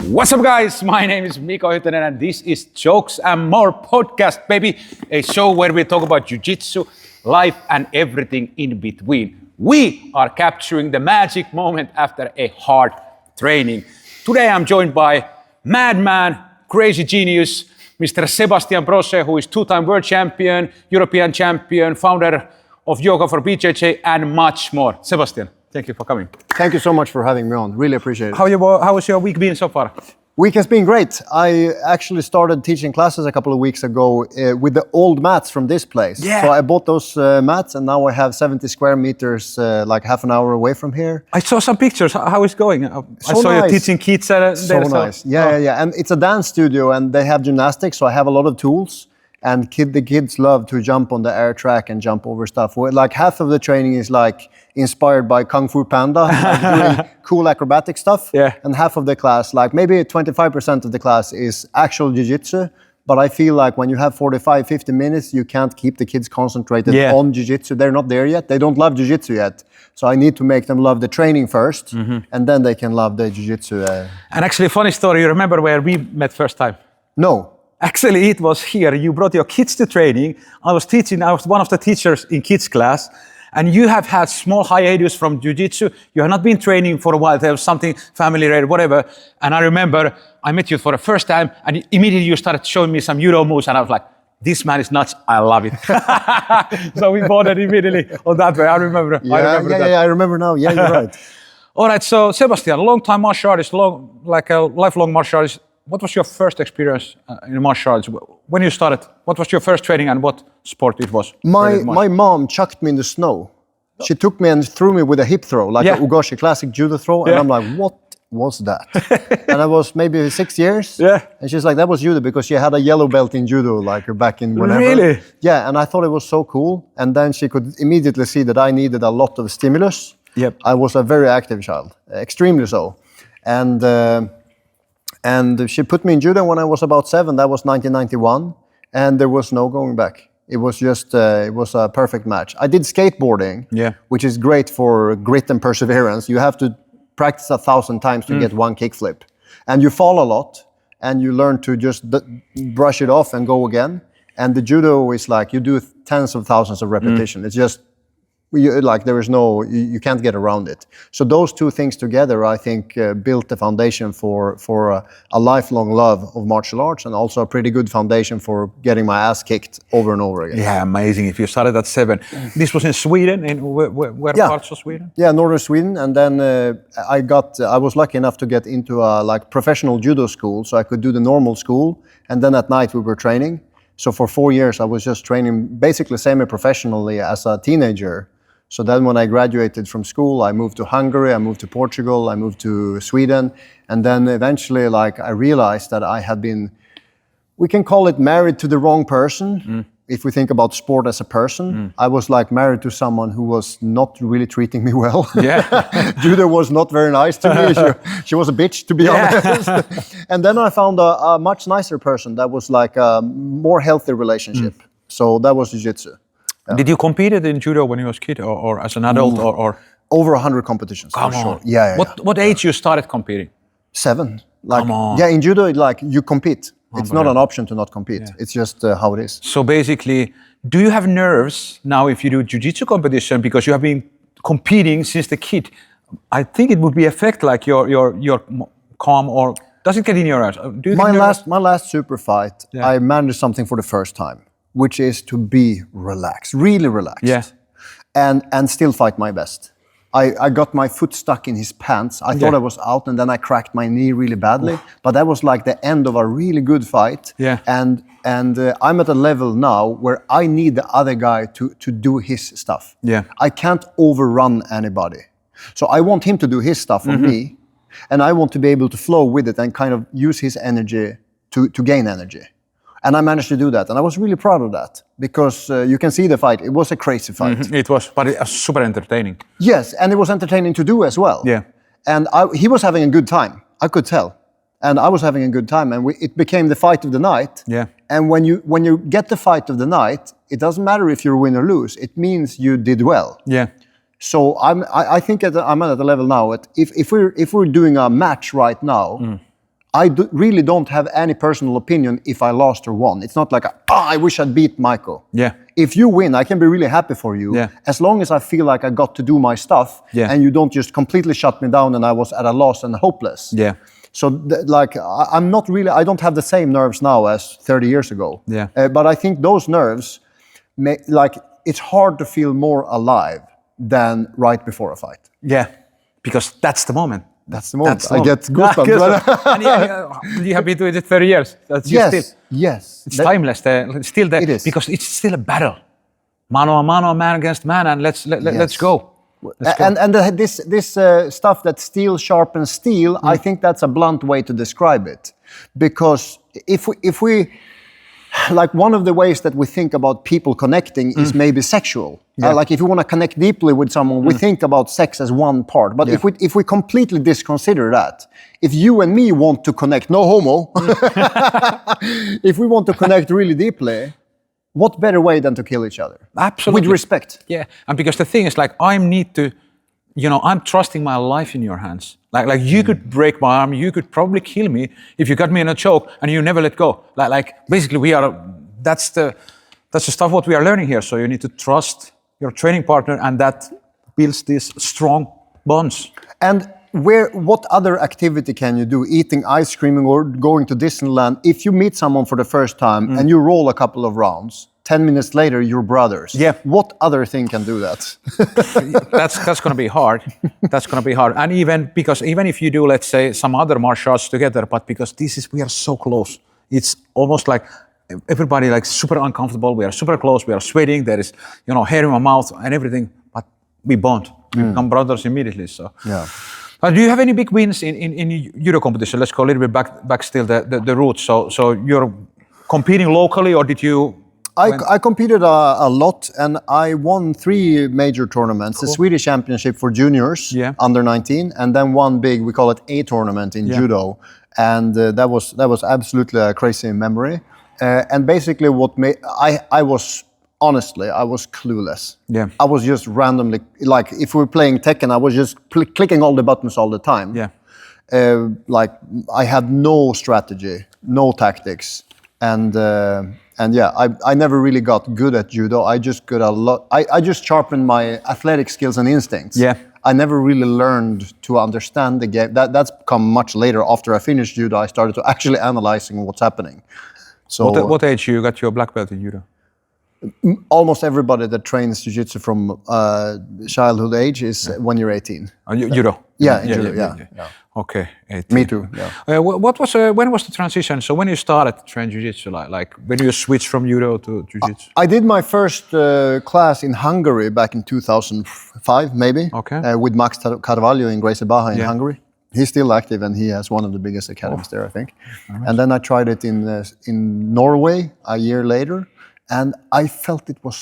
What's up, guys? My name is Miko Hytönen and this is Jokes and More Podcast, baby. A show where we talk about Jiu-Jitsu, life and everything in between. We are capturing the magic moment after a hard training. Today I'm joined by madman, crazy genius, Mr. Sebastian Brosche, who is two-time world champion, European champion, founder of yoga for BJJ and much more. Sebastian, thank you for coming. Thank you so much for having me on. Really appreciate it. How has your week been so far? Week has been great. I actually started teaching classes a couple of weeks ago with the old mats from this place. Yeah. So I bought those mats and now I have 70 square meters like half an hour away from here. I saw some pictures. How is it going? I saw nice. you teaching kids. So nice. Yeah. And it's a dance studio and they have gymnastics, so I have a lot of tools. And the kids love to jump on the air track and jump over stuff. Like half of the training is like inspired by Kung Fu Panda, like doing cool acrobatic stuff. Yeah. And half of the class, like maybe 25% of the class is actual Jiu-Jitsu. But I feel like when you have 45, 50 minutes, you can't keep the kids concentrated on Jiu-Jitsu. They're not there yet. They don't love Jiu-Jitsu yet. So I need to make them love the training first, and then they can love the Jiu-Jitsu. And actually, funny story, you remember where we met first time? No. Actually, it was here. You brought your kids to training. I was one of the teachers in kids class. And you have had small hiatus from Jiu-Jitsu. You have not been training for a while. There was something family related, whatever. And I remember I met you for the first time and immediately you started showing me some Judo moves. And I was like, this man is nuts. I love it. So we bonded immediately on that way. I remember that. I remember now. Yeah, you're right. All right. So Sebastian, long-time martial artist, like a lifelong martial artist. What was your first experience in martial arts? When you started, what was your first training and what sport it was? My mom chucked me in the snow. She took me and threw me with a hip throw, like a ugoshi, classic judo throw. And I'm like, what was that? And I was maybe 6 years. Yeah. And she's like, that was judo, because she had a yellow belt in judo, like back in whenever. Really? Yeah, and I thought it was so cool. And then she could immediately see that I needed a lot of stimulus. Yep. I was a very active child, extremely so. And she put me in judo when I was about 7. That was 1991, and there was no going back. It was just, it was a perfect match. I did skateboarding, which is great for grit and perseverance. You have to practice 1,000 times to get one kickflip. And you fall a lot, and you learn to just brush it off and go again. And the judo is like, you do tens of thousands of repetitions. It's just, there is no, you can't get around it. So those two things together, I think, built the foundation for a lifelong love of martial arts, and also a pretty good foundation for getting my ass kicked over and over again. Yeah, amazing. If you started at 7. This was in Sweden, in where parts of Sweden? Yeah, northern Sweden. And then I was lucky enough to get into a professional judo school, so I could do the normal school. And then at night we were training. So for 4 years I was just training basically semi-professionally as a teenager. So then when I graduated from school, I moved to Hungary, I moved to Portugal, I moved to Sweden. And then eventually I realized that I had been, we can call it married to the wrong person. If we think about sport as a person, I was married to someone who was not really treating me well. Yeah. Judo was not very nice to me. She was a bitch, to be honest. And then I found a much nicer person that was like a more healthy relationship. So that was Jiu-Jitsu. Yeah. Did you compete in judo when you was a kid or as an adult or? Over 100 competitions. Come for on. Sure. Yeah. What age you started competing? 7. Come on. Yeah, in judo, you compete. It's not an option to not compete. Yeah. It's just how it is. So basically, do you have nerves now if you do jiu-jitsu competition because you have been competing since the kid? I think it would be affect your calm, or does it get in your eyes? Do you my last super fight, I managed something for the first time, which is to be relaxed, really relaxed, and still fight my best. I got my foot stuck in his pants. I thought I was out, and then I cracked my knee really badly. But that was like the end of a really good fight. Yeah. And I'm at a level now where I need the other guy to do his stuff. Yeah. I can't overrun anybody. So I want him to do his stuff for me, and I want to be able to flow with it and kind of use his energy to gain energy. And I managed to do that, and I was really proud of that, because you can see the fight. It was a crazy fight. It was, but it was super entertaining. Yes, and it was entertaining to do as well. Yeah. And he was having a good time, I could tell. And I was having a good time, and it became the fight of the night. Yeah. And when you get the fight of the night, it doesn't matter if you win or lose. It means you did well. Yeah. So I think I'm at a level now. If we're doing a match right now, really don't have any personal opinion if I lost or won. It's not like, I wish I'd beat Michael. Yeah. If you win, I can be really happy for you. Yeah. As long as I feel like I got to do my stuff, and you don't just completely shut me down and I was at a loss and hopeless. Yeah. So I'm not really, I don't have the same nerves now as 30 years ago. Yeah. But I think those nerves, it's hard to feel more alive than right before a fight. Yeah, because that's the moment. That's the moment. I get goosebumps. And you have been doing it 30 years. That's yes. It's timeless. Still there. It is. Because it's still a battle. Mano a mano, man against man, and let's go. And this stuff that steel sharpens steel, I think that's a blunt way to describe it. Because if we like one of the ways that we think about people connecting is maybe sexual. Like if you want to connect deeply with someone, we think about sex as one part. But if we completely disconsider that, if you and me want to connect, no homo, if we want to connect really deeply, what better way than to kill each other? Absolutely. With respect. Yeah, and because the thing is, like, I'm trusting my life in your hands. Like you could break my arm, you could probably kill me if you got me in a choke and you never let go. Like basically that's the stuff what we are learning here. So you need to trust your training partner, and that builds these strong bonds. And what other activity can you do? Eating ice cream or going to Disneyland. If you meet someone for the first time and you roll a couple of rounds, 10 minutes later, you're brothers. Yeah. What other thing can do that? That's going to be hard. That's going to be hard. And even if you do, let's say, some other martial arts together, but because we are so close, it's almost like everybody like super uncomfortable. We are super close. We are sweating. There is, hair in my mouth and everything, but we bond. We become brothers immediately. So. Yeah. Do you have any big wins in judo competition? Let's go a little bit back still the roots. So you're competing locally, or did you? I competed a lot, and I won 3 major tournaments. Cool. The Swedish Championship for juniors, under 19, and then one big, we call it A tournament in judo. And that was absolutely a crazy memory. And basically what made, I was clueless. Yeah. I was just randomly, like if we were playing Tekken, I was just clicking all the buttons all the time. Yeah. Like I had no strategy, no tactics. And I never really got good at judo. I just got a lot. I just sharpened my athletic skills and instincts. Yeah. I never really learned to understand the game. That's come much later. After I finished judo, I started to actually analyzing what's happening. So what age you got your black belt in judo? Almost everybody that trains jiu-jitsu from childhood age is when you're 18. Judo? Yeah, in judo, yeah. Okay, 18. Me too, yeah. When was the transition? So when you started to train jiu-jitsu, like when you switched from judo to jiu-jitsu? I did my first class in Hungary back in 2005, maybe. Okay. With Max Carvalho in Gracie Baja in Hungary. He's still active and he has one of the biggest academies there, I think. Nice. And then I tried it in Norway a year later. And I felt it was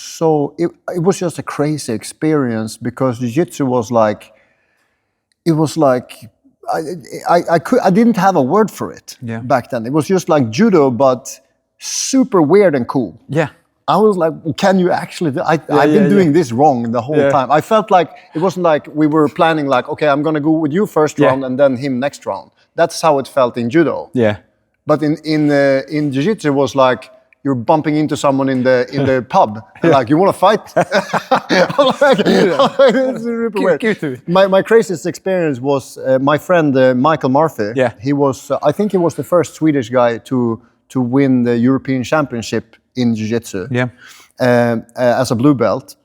just a crazy experience because jiu-jitsu was like, I didn't have a word for it back then. It was just like judo, but super weird and cool. Yeah. I was like, can you actually, I've been doing this wrong the whole time. I felt like, it wasn't like we were planning like, okay, I'm going to go with you first round and then him next round. That's how it felt in judo. Yeah. But in jiu-jitsu it was like, you're bumping into someone in the pub, and like, you want to fight? It's super weird. My craziest experience was my friend Michael Murphy. Yeah. He was, I think he was the first Swedish guy to win the European Championship in Jiu-Jitsu. Yeah. As a blue belt.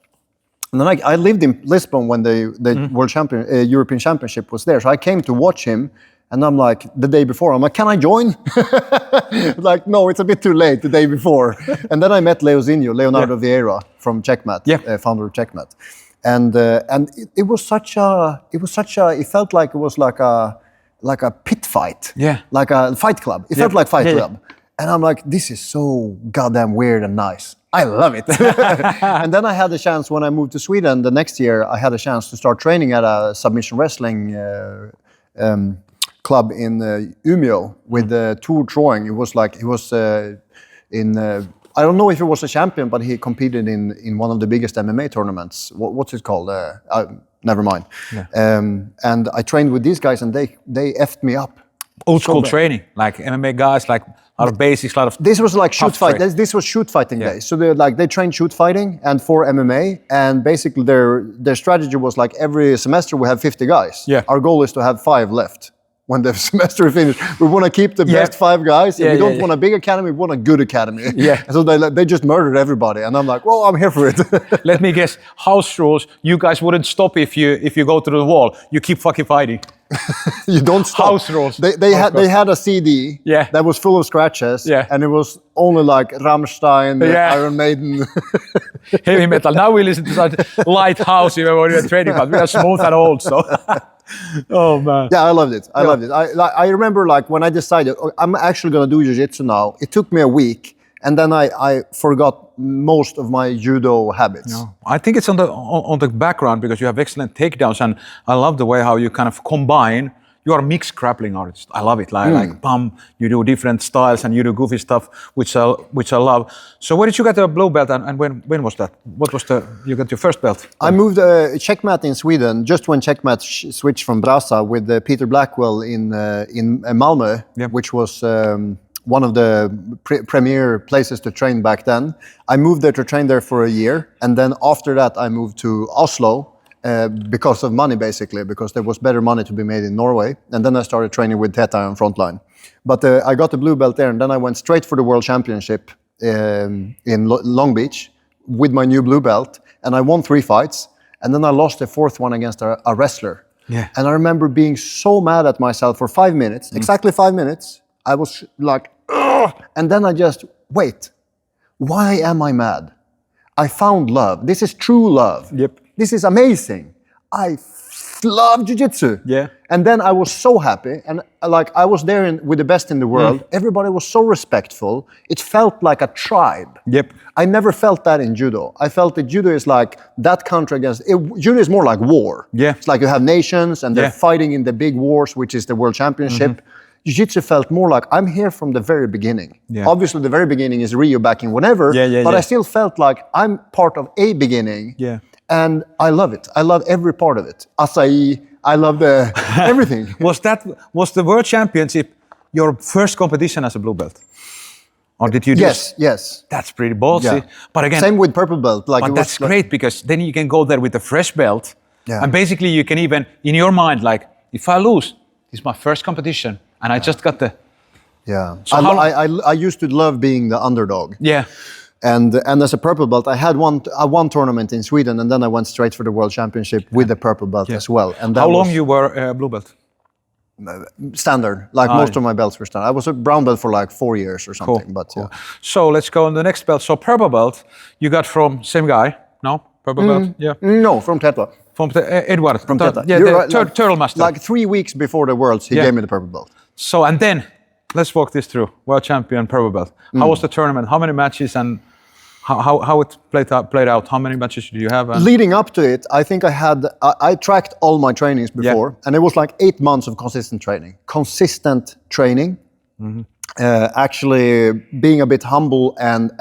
And then I lived in Lisbon when the World European Championship was there, so I came to watch him. And I'm like, the day before, I'm like, can I join? Like, no, it's a bit too late the day before. And then I met Leonardo Vieira from Checkmat, founder of Checkmat. And it felt like it was like a pit fight. Yeah. Like a fight club. It felt like fight club. And I'm like, this is so goddamn weird and nice. I love it. And then I had the chance, when I moved to Sweden the next year, I had a chance to start training at a submission wrestling club in Umeå with Tor Troing. It was like, I don't know if he was a champion, but he competed in one of the biggest MMA tournaments. What's it called? Never mind. Yeah. And I trained with these guys and they effed me up. Old school training, like MMA guys, like a lot of basics, a lot of. This was like shoot tough fight. training. This was shoot fighting days. So they trained shoot fighting and for MMA, and basically their strategy was like every semester we have 50 guys. Yeah. Our goal is to have 5 left when the semester is finished. We want to keep the best 5 guys. And we don't want a big academy. We want a good academy. Yeah. So they just murdered everybody, and I'm like, well, I'm here for it. Let me guess. House rules. You guys wouldn't stop if you go to the wall. You keep fucking fighting. You don't stop. House rules. They had a CD that was full of scratches, and it was only like Rammstein, Iron Maiden, heavy metal. Now we listen to such light house even when we're training, but we are smooth and old. So, oh man. Yeah, I loved it. I loved it. I remember like when I decided I'm actually gonna do jiu-jitsu now. It took me a week. And then I forgot most of my judo habits. No. I think it's on the background because you have excellent takedowns, and I love the way how you kind of combine. You are a mixed grappling artist. I love it. Like bum, you do different styles and you do goofy stuff, which I love. So where did you get the blue belt, and when was that? What was you got your first belt? I moved Checkmat in Sweden just when Checkmat switched from Brasa with Peter Blackwell in Malmö, which was. One of the premier places to train back then. I moved there to train there for a year, and then after that I moved to Oslo because of money, basically, because there was better money to be made in Norway. And then I started training with Teta on Frontline. But I got the blue belt there, and then I went straight for the World Championship in Long Beach with my new blue belt, and I won 3 fights, and then I lost the 4th one against a wrestler. Yeah. And I remember being so mad at myself for 5 minutes, exactly 5 minutes. I was like, ugh! And then I just, wait, why am I mad? I found love. This is true love. Yep. This is amazing. I love jiu-jitsu. Yeah. And then I was so happy, and like I was there with the best in the world. Everybody was so respectful. It felt like a tribe. Yep. I never felt that in judo. I felt that judo is like that country against judo is more like war. Yeah. It's like you have nations and they're fighting in the big wars, which is the World Championship. Jiu-Jitsu felt more like I'm here from the very beginning. Yeah. Obviously, the very beginning is Rio back in whenever, but I still felt like I'm part of a beginning. Yeah. And I love it. I love every part of it. Acai, I love everything. Was the World Championship your first competition as a blue belt? Or did you Yes. That's pretty ballsy. Yeah. But again, same with purple belt. Like, but that's great because then you can go there with a fresh belt. Yeah. And basically you can even, in your mind, like, if I lose, it's my first competition. And I just got the... Yeah. So I used to love being the underdog. Yeah. And as a purple belt, I had one tournament in Sweden, and then I went straight for the World Championship with the purple belt as well. And how long you were blue belt? Standard, like most of my belts were standard. I was a brown belt for like 4 years or something. But cool. So let's go on the next belt. So purple belt, you got from same guy? No, purple belt. Yeah. No, from Teta. From Edward. From Teta. Yeah, You're the right, turtle master. Like 3 weeks before the Worlds, he gave me the purple belt. So and then let's walk this through. World champion purple belt. How was the tournament? How many matches and how it played out? How many matches did you have? Leading up to it, I think I tracked all my trainings before, and it was like 8 months of consistent training. Actually being a bit humble and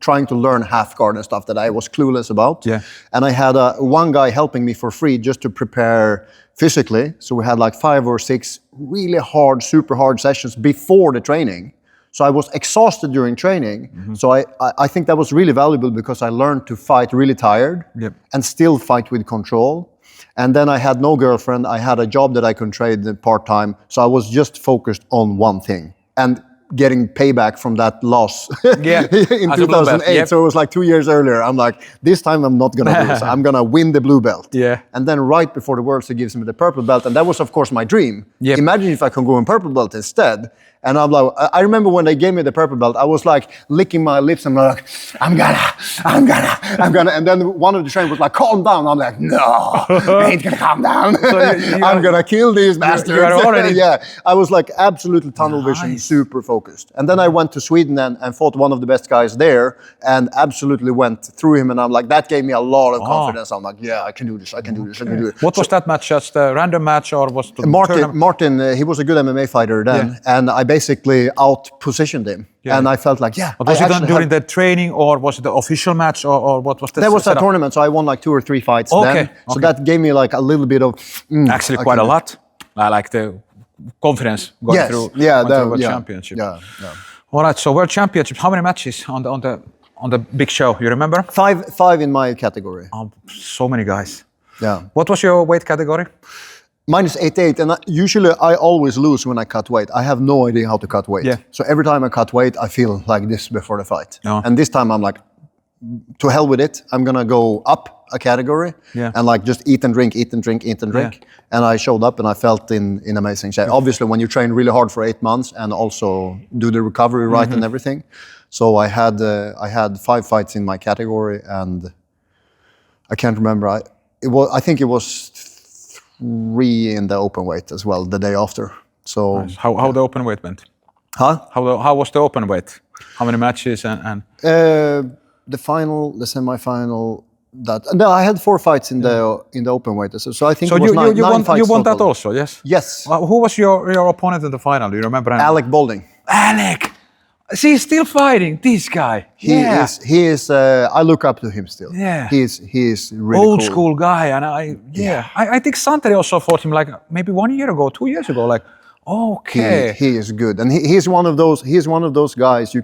trying to learn half guard and stuff that I was clueless about. Yeah. And I had one guy helping me for free just to prepare physically. So we had like 5 or 6 really hard, super hard sessions before the training. So I was exhausted during training. So I think that was really valuable because I learned to fight really tired and still fight with control. And then I had no girlfriend. I had a job that I could trade part-time. So I was just focused on one thing. And getting payback from that loss in 2008. So it was like 2 years earlier. I'm like, this time I'm not going to lose. I'm going to win the blue belt. Yeah. And then right before the Worlds, he gives me the purple belt. And that was, of course, my dream. Yep. Imagine if I can go in purple belt instead. And I'm like, I remember when they gave me the purple belt, I was like licking my lips. And I'm like, I'm gonna. And then one of the trainers was like, calm down. I'm like, no, I ain't gonna calm down. So I'm gonna kill these bastards. Yeah, I was like absolutely tunnel vision, super focused. And then I went to Sweden and fought one of the best guys there and absolutely went through him. And I'm like, that gave me a lot of confidence. I'm like, yeah, I can do this. I can do this. I can do it. What was that match? Just a random match or was it Martin, he was a good MMA fighter then. And I basically out-positioned him. Yeah. And I felt like, But was it done during the training or was it the official match or what was that? That was a tournament, so I won like 2 or 3 fights then. So that gave me like a little bit of... Actually quite a lot. I like the confidence going Yes, through yeah, onto the World yeah, Championship. yeah, yeah. All right, so World Championship, how many matches on the big show? You remember? Five in my category. So many guys. Yeah. What was your weight category? Mine is 88, and usually I always lose when I cut weight. I have no idea how to cut weight. Yeah. So every time I cut weight, I feel like this before the fight. Oh. And this time I'm like, to hell with it. I'm gonna go up a category and like just eat and drink. And I showed up and I felt in amazing shape. Obviously, when you train really hard for 8 months and also do the recovery right and everything. So I had 5 fights in my category, and I can't remember. I think it was 3 in the open weight as well the day after. So nice. How the open weight went? Huh? How was the open weight? How many matches and? The final, the semi-final. I had 4 fights in the open weight. So I think it was nine fights. You won that total. also, yes? Yes. Who was your opponent in the final? Do you remember? Alec Boulding. Alec. See, he's still fighting. This guy. He is. I look up to him still. Yeah. He is really old cool. school guy, and I think Santeri also fought him like maybe 1 year ago, 2 years ago. Like, okay. He is good, and he's one of those. He's one of those guys you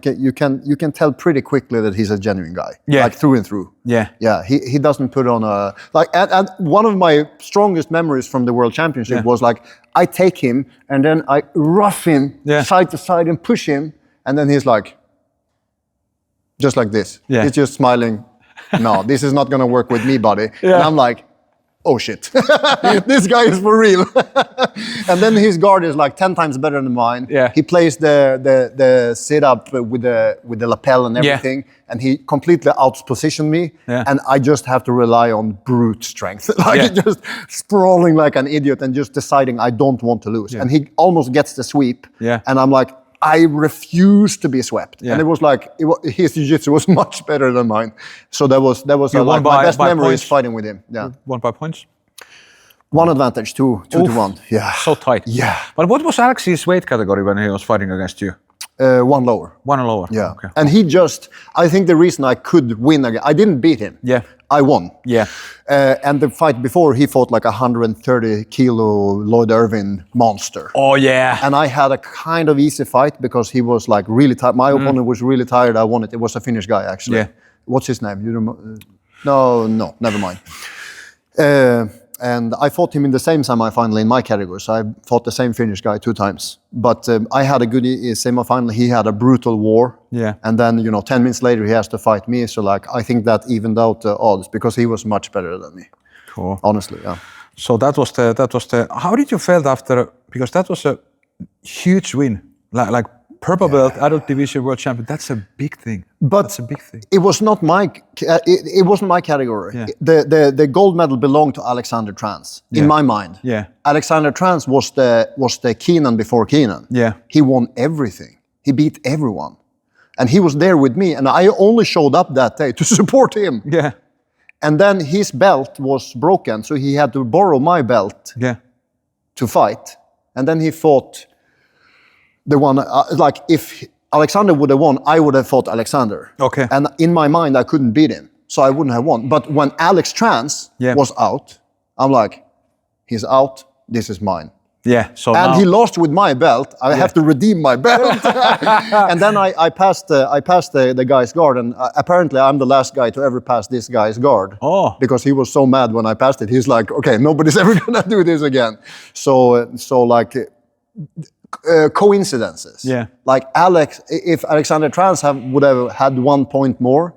can tell pretty quickly that he's a genuine guy. Yeah. Like through and through. Yeah. Yeah. He doesn't put on a like. And one of my strongest memories from the World Championship was like I take him and then I rough him side to side and push him. And then he's like, just like this. Yeah. He's just smiling. No, this is not going to work with me, buddy. Yeah. And I'm like, oh shit, this guy is for real. And then his guard is like 10 times better than mine. Yeah. He plays the sit up with the lapel and everything, and he completely outpositioned me. Yeah. And I just have to rely on brute strength, like just sprawling like an idiot and just deciding I don't want to lose. And he almost gets the sweep. Yeah. And I'm like, I refuse to be swept. And it was like, his jiu-jitsu was much better than mine. So that was like my best memory is fighting with him. Yeah. Won by points? 1 advantage, 2 to 1. Yeah. So tight. Yeah. But what was Alex's weight category when he was fighting against you? 1 lower. 1 and lower. Yeah. Okay. And I think the reason I could win again, I didn't beat him. Yeah. I won. Yeah. And the fight before, he fought like a 130 kilo Lloyd Irvin monster. Oh yeah. And I had a kind of easy fight because he was like really tired. My opponent was really tired. I won it. It was a Finnish guy actually. Yeah. What's his name? You remember? No, never mind. And I fought him in the same semi-final in my category. So I fought the same Finnish guy 2 times. But I had a good semi-final. He had a brutal war. Yeah. And then 10 minutes later he has to fight me. So like I think that evened out the odds because he was much better than me. Cool. Honestly, yeah. So that was the. How did you feel after? Because that was a huge win. Like purple belt, adult division world champion. That's a big thing. But that's a big thing. It was not it wasn't my category. Yeah. The gold medal belonged to Alexander Trans in my mind. Yeah. Alexander Trans was the Keenan before Keenan. Yeah. He won everything. He beat everyone. And he was there with me, and I only showed up that day to support him. Yeah. And then his belt was broken, so he had to borrow my belt to fight. And then he fought the one, like if Alexander would have won, I would have fought Alexander. Okay. And in my mind, I couldn't beat him, so I wouldn't have won. But when Alex Trans was out, I'm like, he's out, this is mine. Yeah. So and he lost with my belt. I have to redeem my belt. And then I passed the guy's guard, and apparently I'm the last guy to ever pass this guy's guard. Oh. Because he was so mad when I passed it. He's like, okay, nobody's ever gonna do this again. So like coincidences. Yeah. Like if Alexander Trans would have had 1 point more,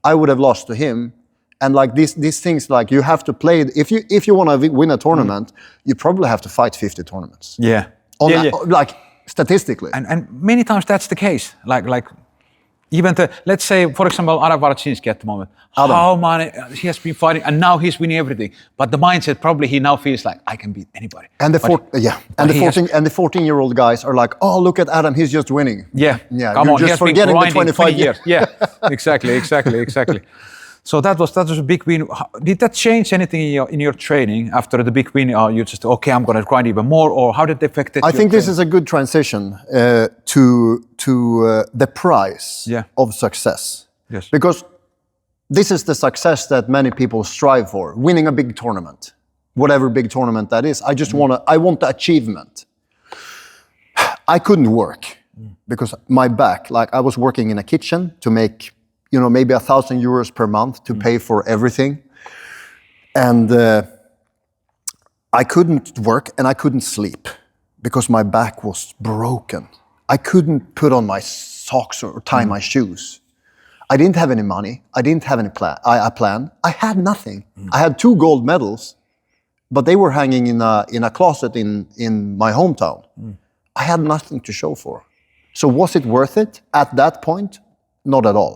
I would have lost to him. And like these things, like you have to play. If you want to win a tournament, you probably have to fight 50 tournaments. Yeah. Like statistically. And many times that's the case. Like even let's say, for example, Adam Warczynski at the moment. How many he has been fighting, and now he's winning everything. But the mindset, probably he now feels like I can beat anybody. And the 14-year-old guys are like, oh, look at Adam, he's just winning. Yeah. Come on, just forgetting the 25 years. Yeah. Exactly. So that was a big win. Did that change anything in your training after the big win? You just okay, I'm going to grind even more, or how did it affect it? I think this is a good transition to the price of success. Yes. Because this is the success that many people strive for: winning a big tournament, whatever big tournament that is. I want the achievement. I couldn't work because my back, like I was working in a kitchen to make, maybe €1,000 per month to pay for everything. And I couldn't work and I couldn't sleep because my back was broken. I couldn't put on my socks or tie my shoes. I didn't have any money. I didn't have any plan. I had nothing. I had 2 gold medals, but they were hanging in a closet in my hometown. I had nothing to show for. So was it worth it at that point? Not at all.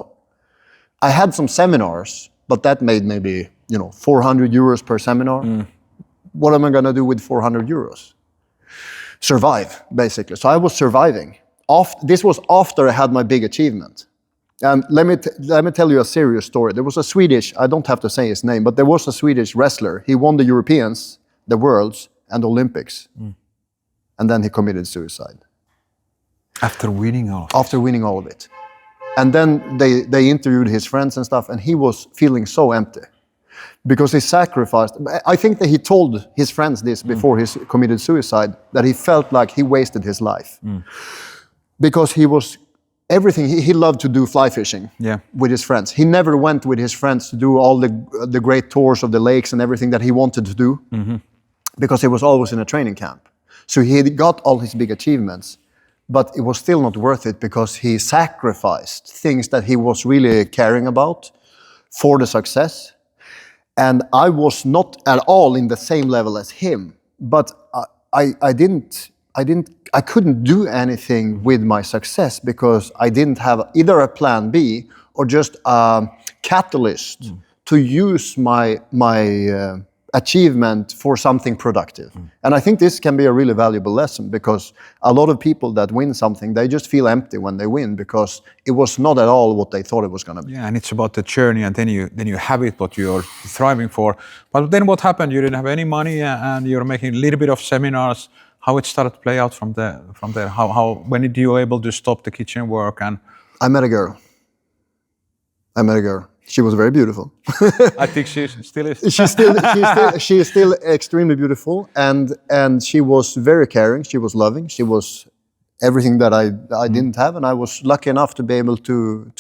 I had some seminars, but that made maybe, €400 per seminar. What am I going to do with €400? Survive, basically. So I was surviving. This was after I had my big achievement. And let me tell you a serious story. There was a Swedish, I don't have to say his name, but there was a Swedish wrestler. He won the Europeans, the Worlds, and the Olympics. And then he committed suicide. After winning all of it? After winning all of it. And then they interviewed his friends and stuff, and he was feeling so empty. Because he sacrificed. I think that he told his friends this before he committed suicide, that he felt like he wasted his life. Because he was everything. He loved to do fly fishing with his friends. He never went with his friends to do all the great tours of the lakes and everything that he wanted to do, because he was always in a training camp. So he had got all his big achievements, but it was still not worth it because he sacrificed things that he was really caring about for the success. And I was not at all in the same level as him, but I couldn't do anything with my success because I didn't have either a plan B or just a catalyst to use my achievement for something productive. And I think this can be a really valuable lesson because a lot of people that win something, they just feel empty when they win because it was not at all what they thought it was going to be. Yeah, and it's about the journey, and then you have it what you're thriving for. But then what happened? You didn't have any money, and you're making a little bit of seminars. How it started to play out from there? How when did you able to stop the kitchen work? And I met a girl. She was very beautiful. I think she still is. She is still extremely beautiful, and she was very caring. She was loving. She was everything that I didn't have, and I was lucky enough to be able to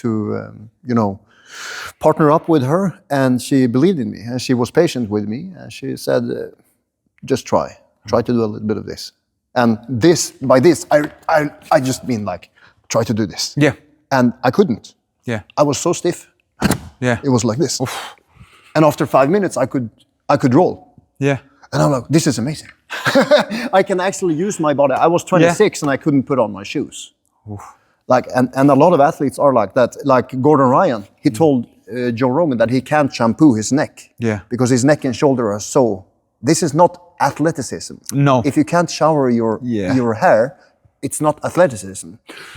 partner up with her. And she believed in me, and she was patient with me. And she said, "Just try to do a little bit of this." And by this, I just mean like, try to do this. Yeah. And I couldn't. Yeah. I was so stiff. Yeah. It was like this. Oof. And after 5 minutes, I could roll. Yeah. And I'm like, this is amazing. I can actually use my body. I was 26 and I couldn't put on my shoes. Oof. Like, and a lot of athletes are like that. Like Gordon Ryan, he told Joe Rogan that he can't shampoo his neck. Yeah. Because his neck and shoulder are so. This is not athleticism. No. If you can't shower your hair, it's not athleticism.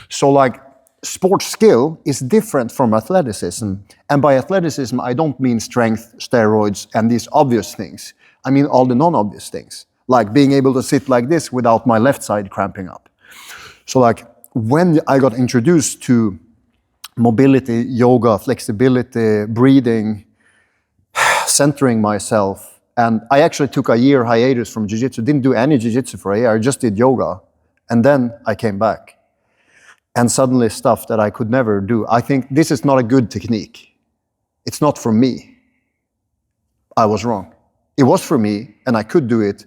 So like sports skill is different from athleticism. And by athleticism, I don't mean strength, steroids, and these obvious things. I mean all the non-obvious things, like being able to sit like this without my left side cramping up. So like when I got introduced to mobility, yoga, flexibility, breathing, centering myself, and I actually took a year hiatus from Jiu-Jitsu, didn't do any Jiu-Jitsu for a year, I just did yoga. And then I came back. And suddenly stuff that I could never do. I think this is not a good technique. It's not for me. I was wrong. It was for me, and I could do it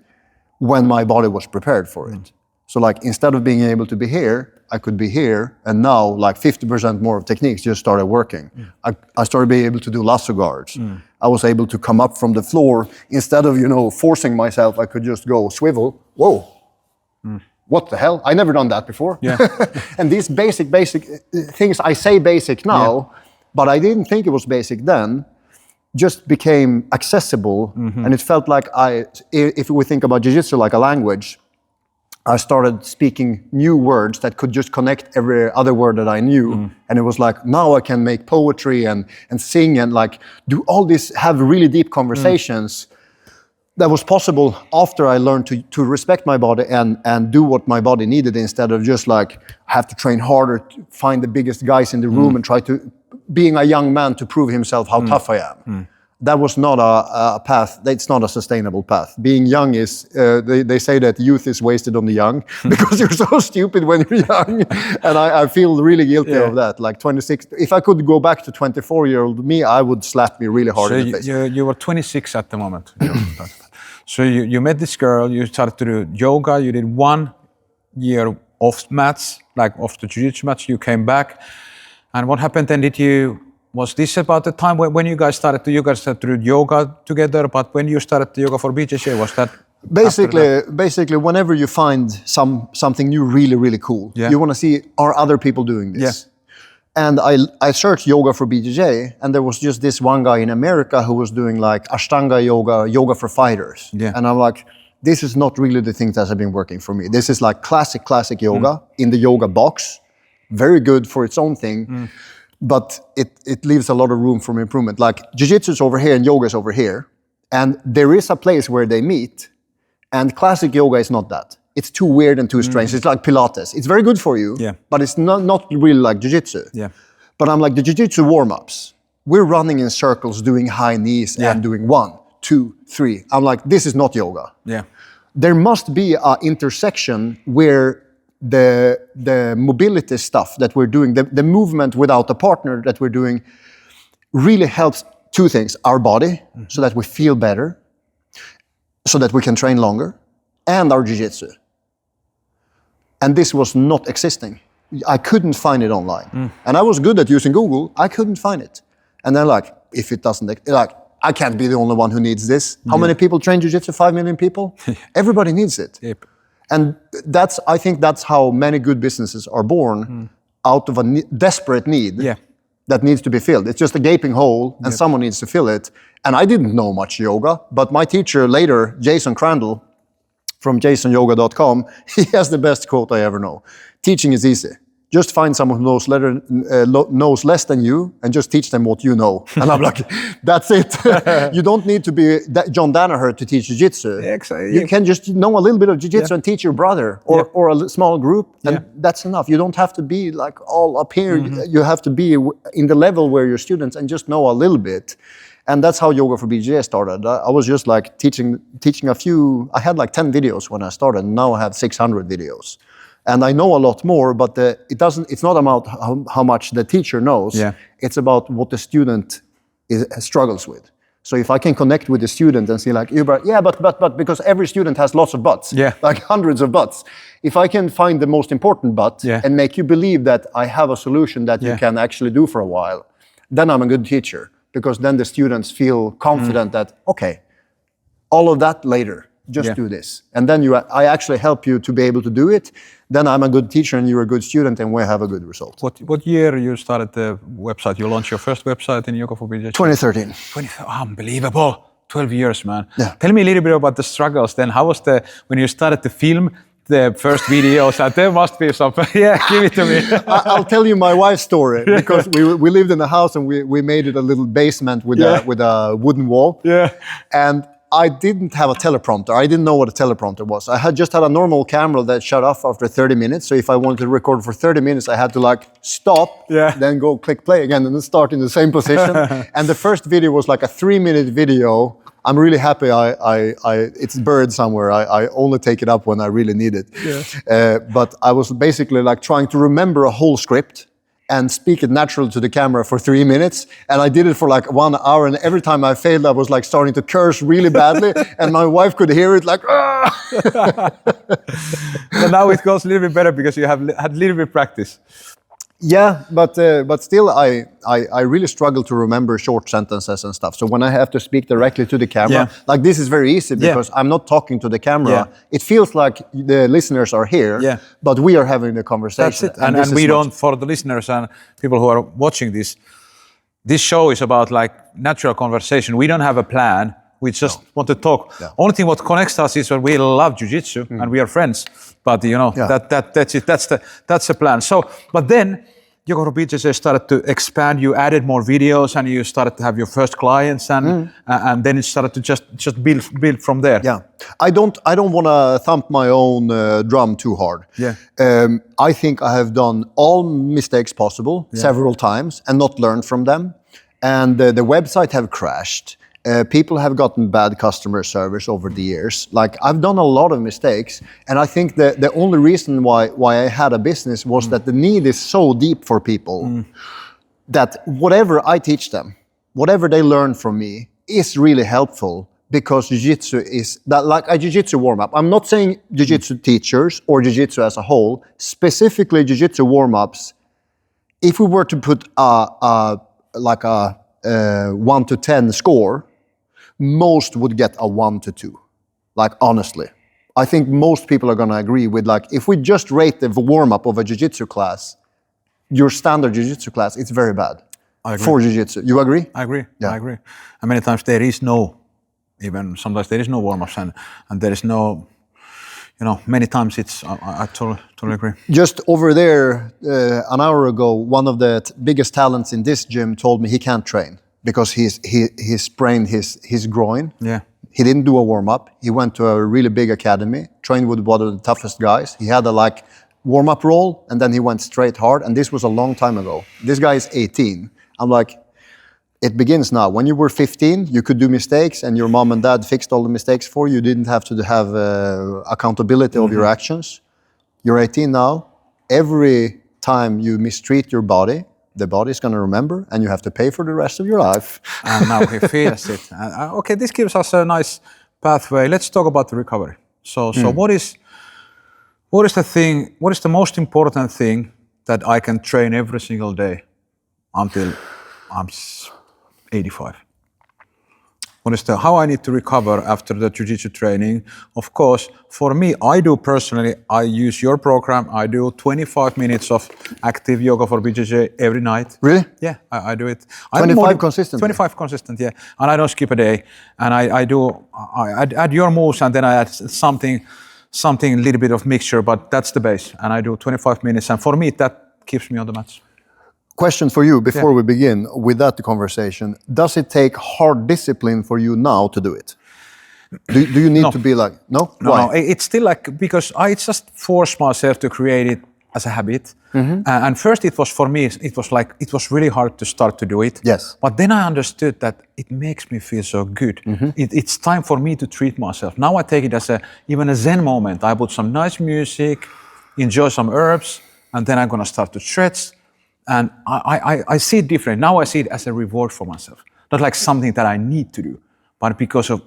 when my body was prepared for it. So like instead of being able to be here, I could be here, and now like 50% more of techniques just started working. I started being able to do lasso guards. I was able to come up from the floor. Instead of, forcing myself, I could just go swivel. Whoa. What the hell? I never done that before. Yeah. And these basic things, I say basic now, but I didn't think it was basic then, just became accessible. And it felt like if we think about Jiu-Jitsu like a language, I started speaking new words that could just connect every other word that I knew. And it was like, now I can make poetry and sing and like do all this, have really deep conversations. That was possible after I learned to respect my body and do what my body needed instead of just like, I have to train harder, to find the biggest guys in the room and try to, being a young man, to prove himself how tough I am. that was not a path. It's not a sustainable path. Being young is, they say that youth is wasted on the young because you're so stupid when you're young. And I feel really guilty of that. Like 26, if I could go back to 24-year-old me, I would slap me really hard in the face. You were 26 at the moment. So you met this girl, you started to do yoga, you did 1 year off mats, like off the Jiu-Jitsu mats, you came back. And what happened then? Was this about the time when you guys started to do yoga together? But when you started the yoga for BJJ, was that? Basically, whenever you find something new, really, really cool, you want to see, are other people doing this? Yeah. And I searched yoga for BJJ, and there was just this one guy in America who was doing like Ashtanga yoga for fighters. Yeah. And I'm like, this is not really the things that have been working for me. This is like classic yoga in the yoga box, very good for its own thing. But it leaves a lot of room for improvement. Like Jiu-Jitsu is over here and yoga is over here. And there is a place where they meet. And classic yoga is not that. It's too weird and too strange. It's like Pilates. It's very good for you, but it's not really like Jiu-Jitsu. Yeah. But I'm like, the Jiu-Jitsu warm-ups, we're running in circles doing high knees and doing 1, 2, 3. I'm like, this is not yoga. Yeah. There must be an intersection where the mobility stuff that we're doing, the movement without a partner that we're doing really helps 2 things. Our body, so that we feel better, so that we can train longer, and our Jiu-Jitsu. And this was not existing. I couldn't find it online. And I was good at using Google, I couldn't find it. And then like, if it doesn't, like, I can't be the only one who needs this. How many people train Jiu-Jitsu? 5 million people? Everybody needs it. Yep. And I think that's how many good businesses are born, out of a desperate need that needs to be filled. It's just a gaping hole, and someone needs to fill it. And I didn't know much yoga, but my teacher later, Jason Crandall, from jasonyoga.com, he has the best quote I ever know. Teaching is easy. Just find someone who knows less than you and just teach them what you know. And I'm like, that's it. You don't need to be John Danaher to teach Jiu-Jitsu. You can just know a little bit of Jiu-Jitsu and teach your brother or a small group, and that's enough. You don't have to be like all up here. You have to be in the level where you're students and just know a little bit. And that's how Yoga for BJJ started. I was just like teaching a few. I had like 10 videos when I started, and now I have 600 videos. And I know a lot more, but it's not about how much the teacher knows. Yeah. It's about what the student struggles with. So if I can connect with the student and see like, but because every student has lots of buts, like hundreds of buts. If I can find the most important but and make you believe that I have a solution that you can actually do for a while, then I'm a good teacher. Because then the students feel confident that, okay, all of that later. Just do this. And then I actually help you to be able to do it. Then I'm a good teacher and you're a good student and we have a good result. What year you started the website? You launched your first website in Yoga for BJJ? 2013. Unbelievable. 12 years, man. Yeah. Tell me a little bit about the struggles then. How was when you started to film the first videos? There must be some, give it to me. I'll tell you my wife's story because we lived in a house and we made it a little basement with a wooden wall. Yeah. And I didn't have a teleprompter. I didn't know what a teleprompter was. I had just had a normal camera that shut off after 30 minutes. So if I wanted to record for 30 minutes, I had to like stop, then go click play again and then start in the same position. And the first video was like a 3-minute video. I'm really happy it's buried somewhere. I only take it up when I really need it. Yeah. But I was basically like trying to remember a whole script and speak it naturally to the camera for 3 minutes. And I did it for like 1 hour. And every time I failed, I was like starting to curse really badly. And my wife could hear it like, But now it goes a little bit better because you have had a little bit of practice. Yeah, but still I really struggle to remember short sentences and stuff. So when I have to speak directly to the camera, like this is very easy because I'm not talking to the camera. Yeah. It feels like the listeners are here, but we are having the conversation. That's it. And we don't, for the listeners and people who are watching this show is about like natural conversation. We don't have a plan. We just want to talk. Yeah. Only thing what connects us is that we love Jiu-Jitsu and we are friends. But that's it. That's the plan. So, but then Yoga for BJJ started to expand. You added more videos and you started to have your first clients and then it started to just build from there. Yeah, I don't want to thump my own drum too hard. Yeah, I think I have done all mistakes possible several times and not learned from them. And the website have crashed. People have gotten bad customer service over the years. Like, I've done a lot of mistakes, and I think that the only reason why I had a business was that the need is so deep for people that whatever I teach them, whatever they learn from me is really helpful, because jiu-jitsu is that, like a jiu-jitsu warm-up. I'm not saying jiu-jitsu teachers or jiu-jitsu as a whole, specifically jiu-jitsu warm-ups. If we were to put a 1 to 10 score, most would get a 1 to 2. Like, honestly, I think most people are going to agree with, like, if we just rate the warm-up of a jiu-jitsu class, your standard jiu-jitsu class, it's very bad for jiu-jitsu. You agree? I agree. Yeah. I agree. And many times there is no, even sometimes there is no warm-ups, and there is no, many times it's, I totally agree. Just over there, an hour ago, one of the biggest talents in this gym told me he can't train because he sprained his groin. Yeah. He didn't do a warm-up. He went to a really big academy, trained with one of the toughest guys. He had a warm-up roll, and then he went straight hard, and this was a long time ago. This guy is 18. I'm like, it begins now. When you were 15, you could do mistakes, and your mom and dad fixed all the mistakes for you. You didn't have to have accountability of your actions. You're 18 now. Every time you mistreat your body, the body's going to remember, and you have to pay for the rest of your life. And now he feels it. Okay, this gives us a nice pathway. Let's talk about the recovery. So what is the most important thing that I can train every single day until I'm 85? What is how I need to recover after the jiu-jitsu training? Of course, for me, I do personally, I use your program. I do 25 minutes of active yoga for BJJ every night. Really? Yeah, I do it. 25 consistent? 25 consistent, yeah. And I don't skip a day. And I add your moves, and then I add something, a little bit of mixture, but that's the base. And I do 25 minutes. And for me, that keeps me on the mats. Question for you before we begin with that conversation. Does it take hard discipline for you now to do it? Do you need to be like, no? Why? No, it's still like, because I just force myself to create it as a habit. And first it was for me, it was really hard to start to do it. Yes. But then I understood that it makes me feel so good. It's time for me to treat myself. Now I take it as even a Zen moment. I put some nice music, enjoy some herbs, and then I'm gonna start to stretch. And I see it different. Now I see it as a reward for myself. Not like something that I need to do, but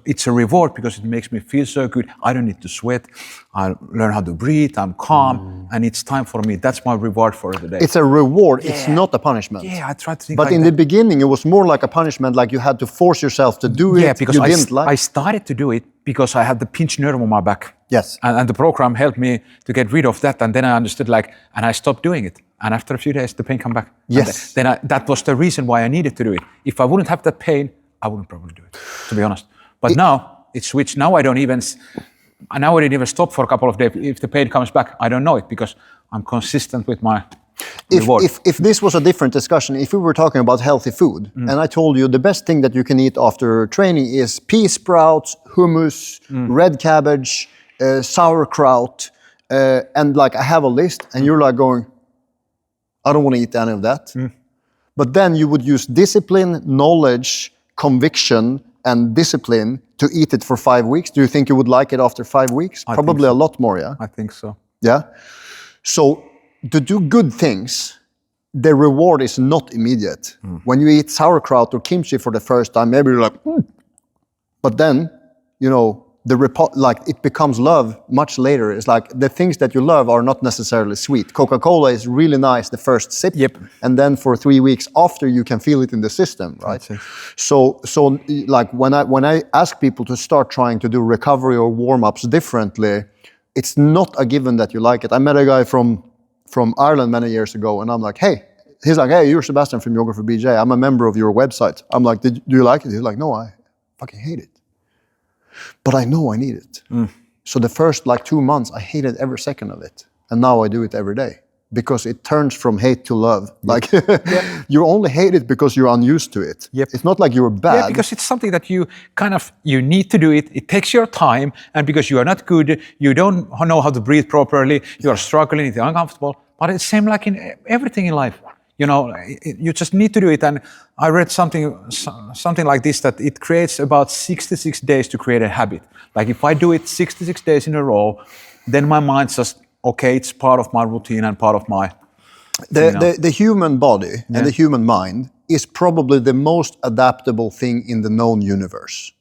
it's a reward because it makes me feel so good. I don't need to sweat. I learn how to breathe. I'm calm, and it's time for me. That's my reward for the day. It's a reward. Yeah. It's not a punishment. Yeah, I try to think. But in the beginning, it was more like a punishment. Like you had to force yourself to do it. Yeah, because I started to do it because I had the pinched nerve on my back. Yes. And the program helped me to get rid of that. And then I understood, and I stopped doing it. And after a few days, the pain came back. Yes. Then that was the reason why I needed to do it. If I wouldn't have that pain, I wouldn't probably do it, to be honest. But now it's switched. Now I don't even stop for a couple of days. If the pain comes back, I don't know it because I'm consistent with my reward. If this was a different discussion, if we were talking about healthy food, and I told you the best thing that you can eat after training is pea sprouts, hummus, red cabbage, sauerkraut, and I have a list, and you're going, I don't want to eat any of that. But then you would use discipline, knowledge, conviction, and discipline to eat it for 5 weeks. Do you think you would like it after 5 weeks? Probably a lot more, yeah? I think so. Yeah? So to do good things, the reward is not immediate. When you eat sauerkraut or kimchi for the first time, maybe you're like, but then, it becomes love much later. It's like the things that you love are not necessarily sweet. Coca-Cola is really nice the first sip, and then for 3 weeks after you can feel it in the system, right? So when I ask people to start trying to do recovery or warm-ups differently, it's not a given that you like it. I met a guy from Ireland many years ago, and I'm like, hey, he's like, hey, you're Sebastian from Yoga for BJ. I'm a member of your website. I'm like, do you like it? He's like, no, I fucking hate it. But I know I need it. So the first 2 months, I hated every second of it. And now I do it every day because it turns from hate to love. You only hate it because you're unused to it. It's not like you're bad. Yeah, because it's something that you you need to do it. It takes your time. And because you are not good, you don't know how to breathe properly, you are struggling, it's uncomfortable. But it's same like in everything in life. you just need to do it. And I read something like this, that it creates about 66 days to create a habit. Like if I do it 66 days in a row, then my mind's just, okay, it's part of my routine and part of my... The human body and the human mind is probably the most adaptable thing in the known universe.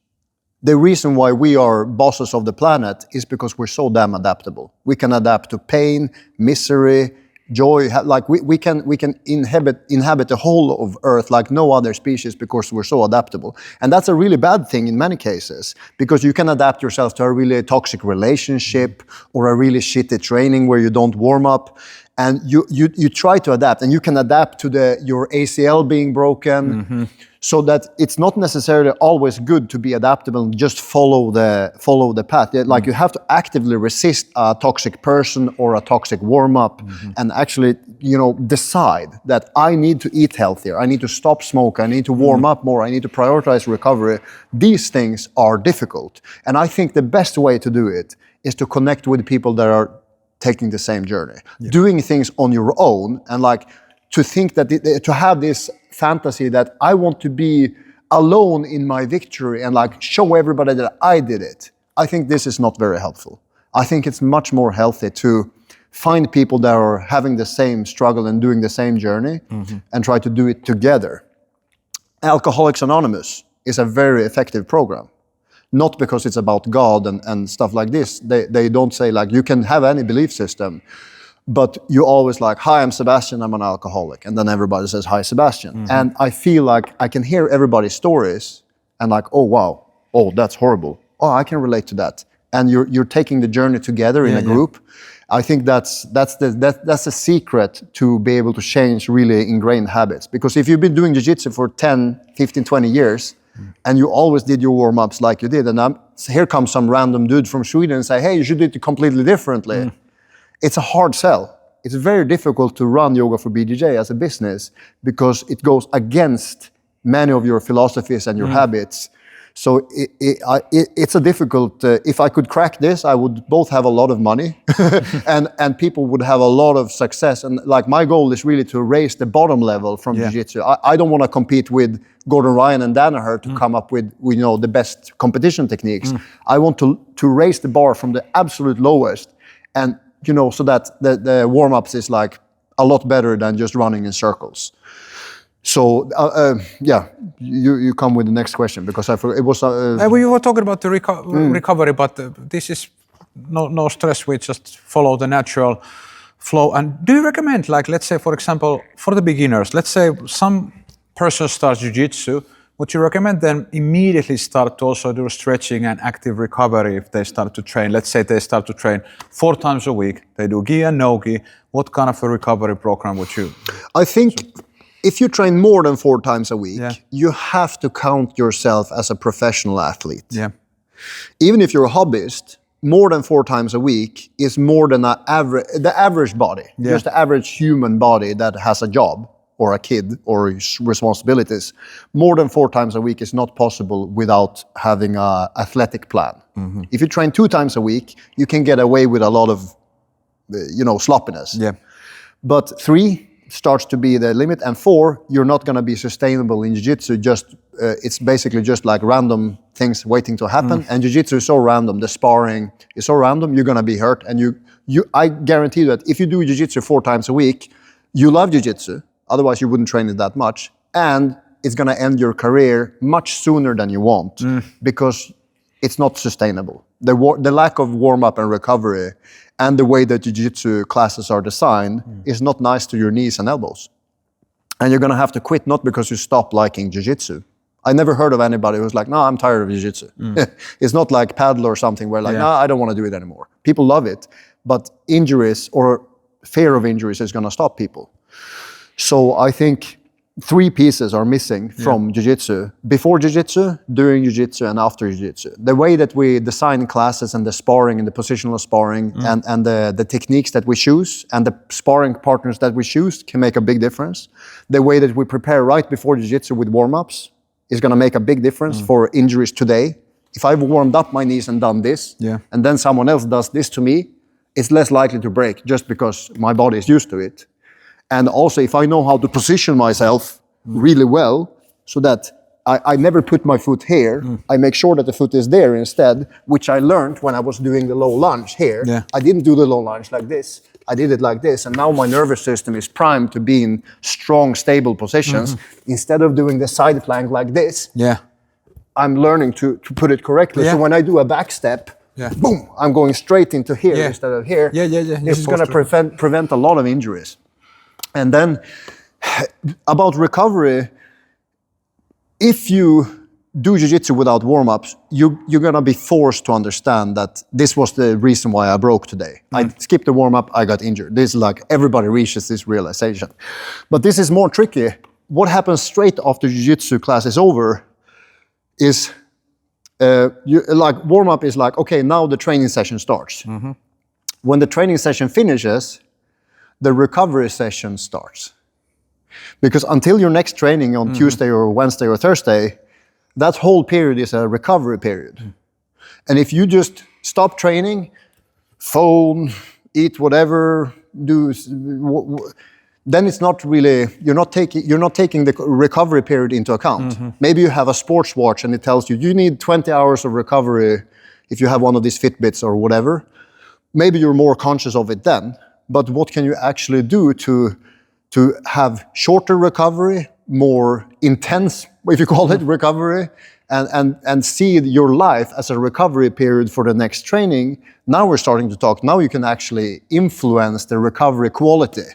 The reason why we are bosses of the planet is because we're so damn adaptable. We can adapt to pain, misery, joy. Like we can inhabit the whole of Earth like no other species because we're so adaptable. And that's a really bad thing in many cases, because you can adapt yourself to a really toxic relationship or a really shitty training where you don't warm up. And you try to adapt, and you can adapt to your ACL being broken, so that it's not necessarily always good to be adaptable and just follow the path. Like you have to actively resist a toxic person or a toxic warm-up, and actually, decide that I need to eat healthier, I need to stop smoke, I need to warm up more, I need to prioritize recovery. These things are difficult, and I think the best way to do it is to connect with people that are taking the same journey, doing things on your own, and like to think that to have this fantasy that I want to be alone in my victory and like show everybody that I did it. I think this is not very helpful. I think it's much more healthy to find people that are having the same struggle and doing the same journey and try to do it together. Alcoholics Anonymous is a very effective program. Not because it's about God and stuff like this. They don't say like, you can have any belief system, but you always like, hi, I'm Sebastian, I'm an alcoholic. And then everybody says, hi, Sebastian. And I feel like I can hear everybody's stories and like, oh, wow, oh, that's horrible. Oh, I can relate to that. And you're taking the journey together in a group. I think that's the secret to be able to change really ingrained habits. Because if you've been doing Jiu-Jitsu for 10, 15, 20 years, and you always did your warm-ups like you did, and here comes some random dude from Sweden and say, hey, you should do it completely differently. It's a hard sell. It's very difficult to run Yoga for BJJ as a business because it goes against many of your philosophies and your habits. So it's a difficult, if I could crack this, I would both have a lot of money and people would have a lot of success. And like my goal is really to raise the bottom level from Jiu-Jitsu. I don't want to compete with Gordon Ryan and Danaher to come up with the best competition techniques. I want to raise the bar from the absolute lowest, and so that the warm-ups is like a lot better than just running in circles. So you come with the next question, because I forgot, it was. We were talking about the recovery, but this is no stress. We just follow the natural flow. And do you recommend, like, let's say, for example, for the beginners, let's say some person starts Jiu-Jitsu, would you recommend them immediately start to also do stretching and active recovery if they start to train? Let's say they start to train 4 times a week. They do gi and no gi. What kind of a recovery program would you? I think. If you train more than 4 times a week, you have to count yourself as a professional athlete. Yeah. Even if you're a hobbyist, more than 4 times a week is more than the average body, just the average human body that has a job or a kid or responsibilities. More than 4 times a week is not possible without having an athletic plan. If you train 2 times a week, you can get away with a lot of, sloppiness. Yeah. But 3 starts to be the limit, and 4, you're not going to be sustainable in Jiu-Jitsu. It's basically just like random things waiting to happen. And Jiu-Jitsu is so random. The sparring is so random. You're going to be hurt, and I guarantee that if you do Jiu-Jitsu 4 times a week, you love Jiu-Jitsu. Otherwise, you wouldn't train it that much, and it's going to end your career much sooner than you want because it's not sustainable. The lack of warm-up and recovery and the way that Jiu-Jitsu classes are designed is not nice to your knees and elbows. And you're going to have to quit, not because you stop liking Jiu-Jitsu. I never heard of anybody who's like, no, I'm tired of Jiu-Jitsu. It's not like paddle or something where like, no, I don't want to do it anymore. People love it, but injuries or fear of injuries is going to stop people. So I think 3 pieces are missing from Jiu-Jitsu. Before Jiu-Jitsu, during Jiu-Jitsu, and after Jiu-Jitsu. The way that we design classes and the sparring and the positional sparring and the techniques that we choose and the sparring partners that we choose can make a big difference. The way that we prepare right before Jiu-Jitsu with warm-ups is going to make a big difference for injuries today. If I've warmed up my knees and done this, and then someone else does this to me, it's less likely to break just because my body is used to it. And also if I know how to position myself really well so that I never put my foot here, I make sure that the foot is there instead, which I learned when I was doing the low lunge here. Yeah. I didn't do the low lunge like this. I did it like this, and now my nervous system is primed to be in strong, stable positions. Instead of doing the side plank like this, I'm learning to put it correctly. So when I do a back step, boom, I'm going straight into here instead of here. This is going to prevent a lot of injuries. And then about recovery, if you do jiu-jitsu without warm-ups, you're going to be forced to understand that this was the reason why I broke today. I skipped the warm-up, I got injured. This is like everybody reaches this realization. But this is more tricky. What happens straight after jiu-jitsu class is over is like warm-up is like, okay, now the training session starts. When the training session finishes, the recovery session starts. Because until your next training on Tuesday or Wednesday or Thursday, that whole period is a recovery period. And if you just stop training, phone, eat whatever, then it's not really, you're not taking the recovery period into account. Maybe you have a sports watch and it tells you you need 20 hours of recovery if you have one of these Fitbits or whatever. Maybe you're more conscious of it then. But what can you actually do to have shorter recovery, more intense, if you call it, recovery, and see your life as a recovery period for the next training? Now we're starting to talk. Now you can actually influence the recovery quality.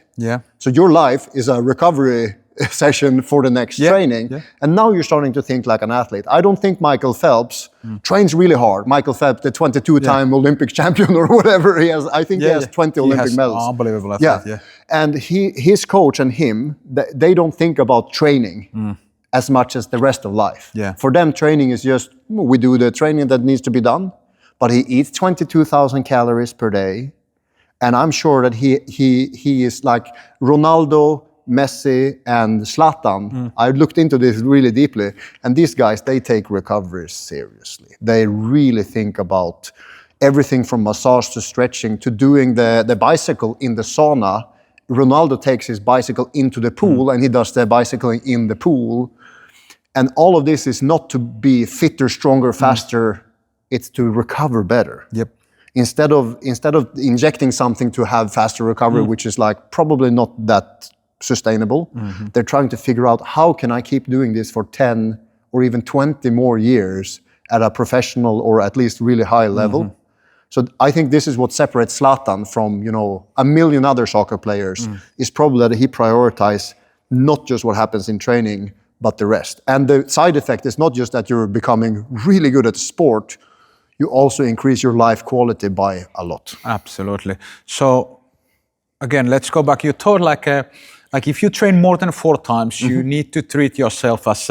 So your life is a recovery session for the next training. And now you're starting to think like an athlete. I don't think Michael Phelps trains really hard. Michael Phelps, the 22-time Olympic champion or whatever he has. I think he has 20 Olympic medals. Unbelievable athlete, And his coach and him, they don't think about training as much as the rest of life. For them, training is just, we do the training that needs to be done, but he eats 22,000 calories per day. And I'm sure that he is like Ronaldo, Messi and Zlatan. I looked into this really deeply, and these guys, they take recovery seriously. They really think about everything from massage to stretching to doing the bicycle in the sauna. Ronaldo takes his bicycle into the pool and he does the bicycling in the pool. And all of this is not to be fitter, stronger, faster. It's to recover better. Instead of injecting something to have faster recovery, which is like probably not that sustainable, they're trying to figure out how can I keep doing this for 10 or even 20 more years at a professional or at least really high level. So I think this is what separates Zlatan from, you know, a million other soccer players, is probably that he prioritizes not just what happens in training, but the rest. And the side effect is not just that you're becoming really good at sport, you also increase your life quality by a lot. Absolutely. So again, let's go back. You told like if you train more than 4 times, you need to treat yourself as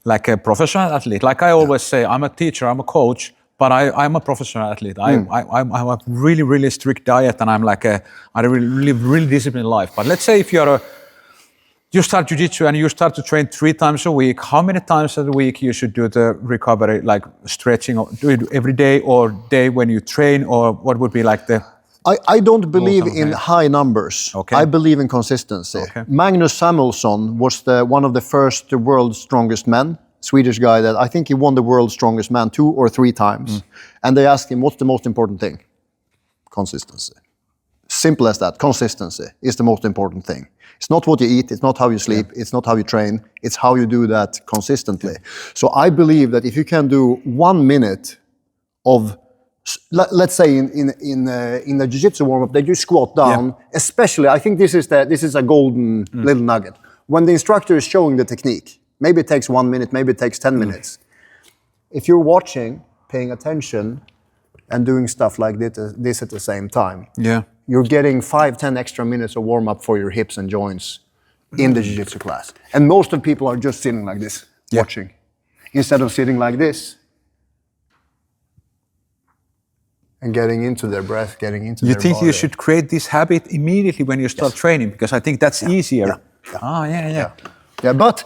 like a professional athlete. Like I always say, I'm a teacher, I'm a coach, but I'm a professional athlete. I have a really, really strict diet, and I'm like I live really disciplined life. But let's say if you start jiu-jitsu and you start to train 3 times a week, how many times a week you should do the recovery, like stretching, or do it every day or day when you train, or what would be like the... I don't believe in high numbers. I believe in consistency. Magnus Samuelsson was one of the first world's strongest men, Swedish guy that I think he won the world's strongest man 2 or 3 times. And they asked him, what's the most important thing? Consistency. Simple as that. Consistency is the most important thing. It's not what you eat, it's not how you sleep, it's not how you train, it's how you do that consistently. So I believe that if you can do 1 minute of, let's say in the jiu-jitsu warm-up, that you squat down, especially, I think this is a golden little nugget. When the instructor is showing the technique, maybe it takes 1 minute, maybe it takes 10 minutes. If you're watching, paying attention, and doing stuff like this at the same time, you're getting 5-10 extra minutes of warm-up for your hips and joints in the jiu-jitsu class. And most of people are just sitting like this, watching. Instead of sitting like this and getting into their breath, getting into their body. You think you should create this habit immediately when you start training? Because I think that's easier. Yeah, but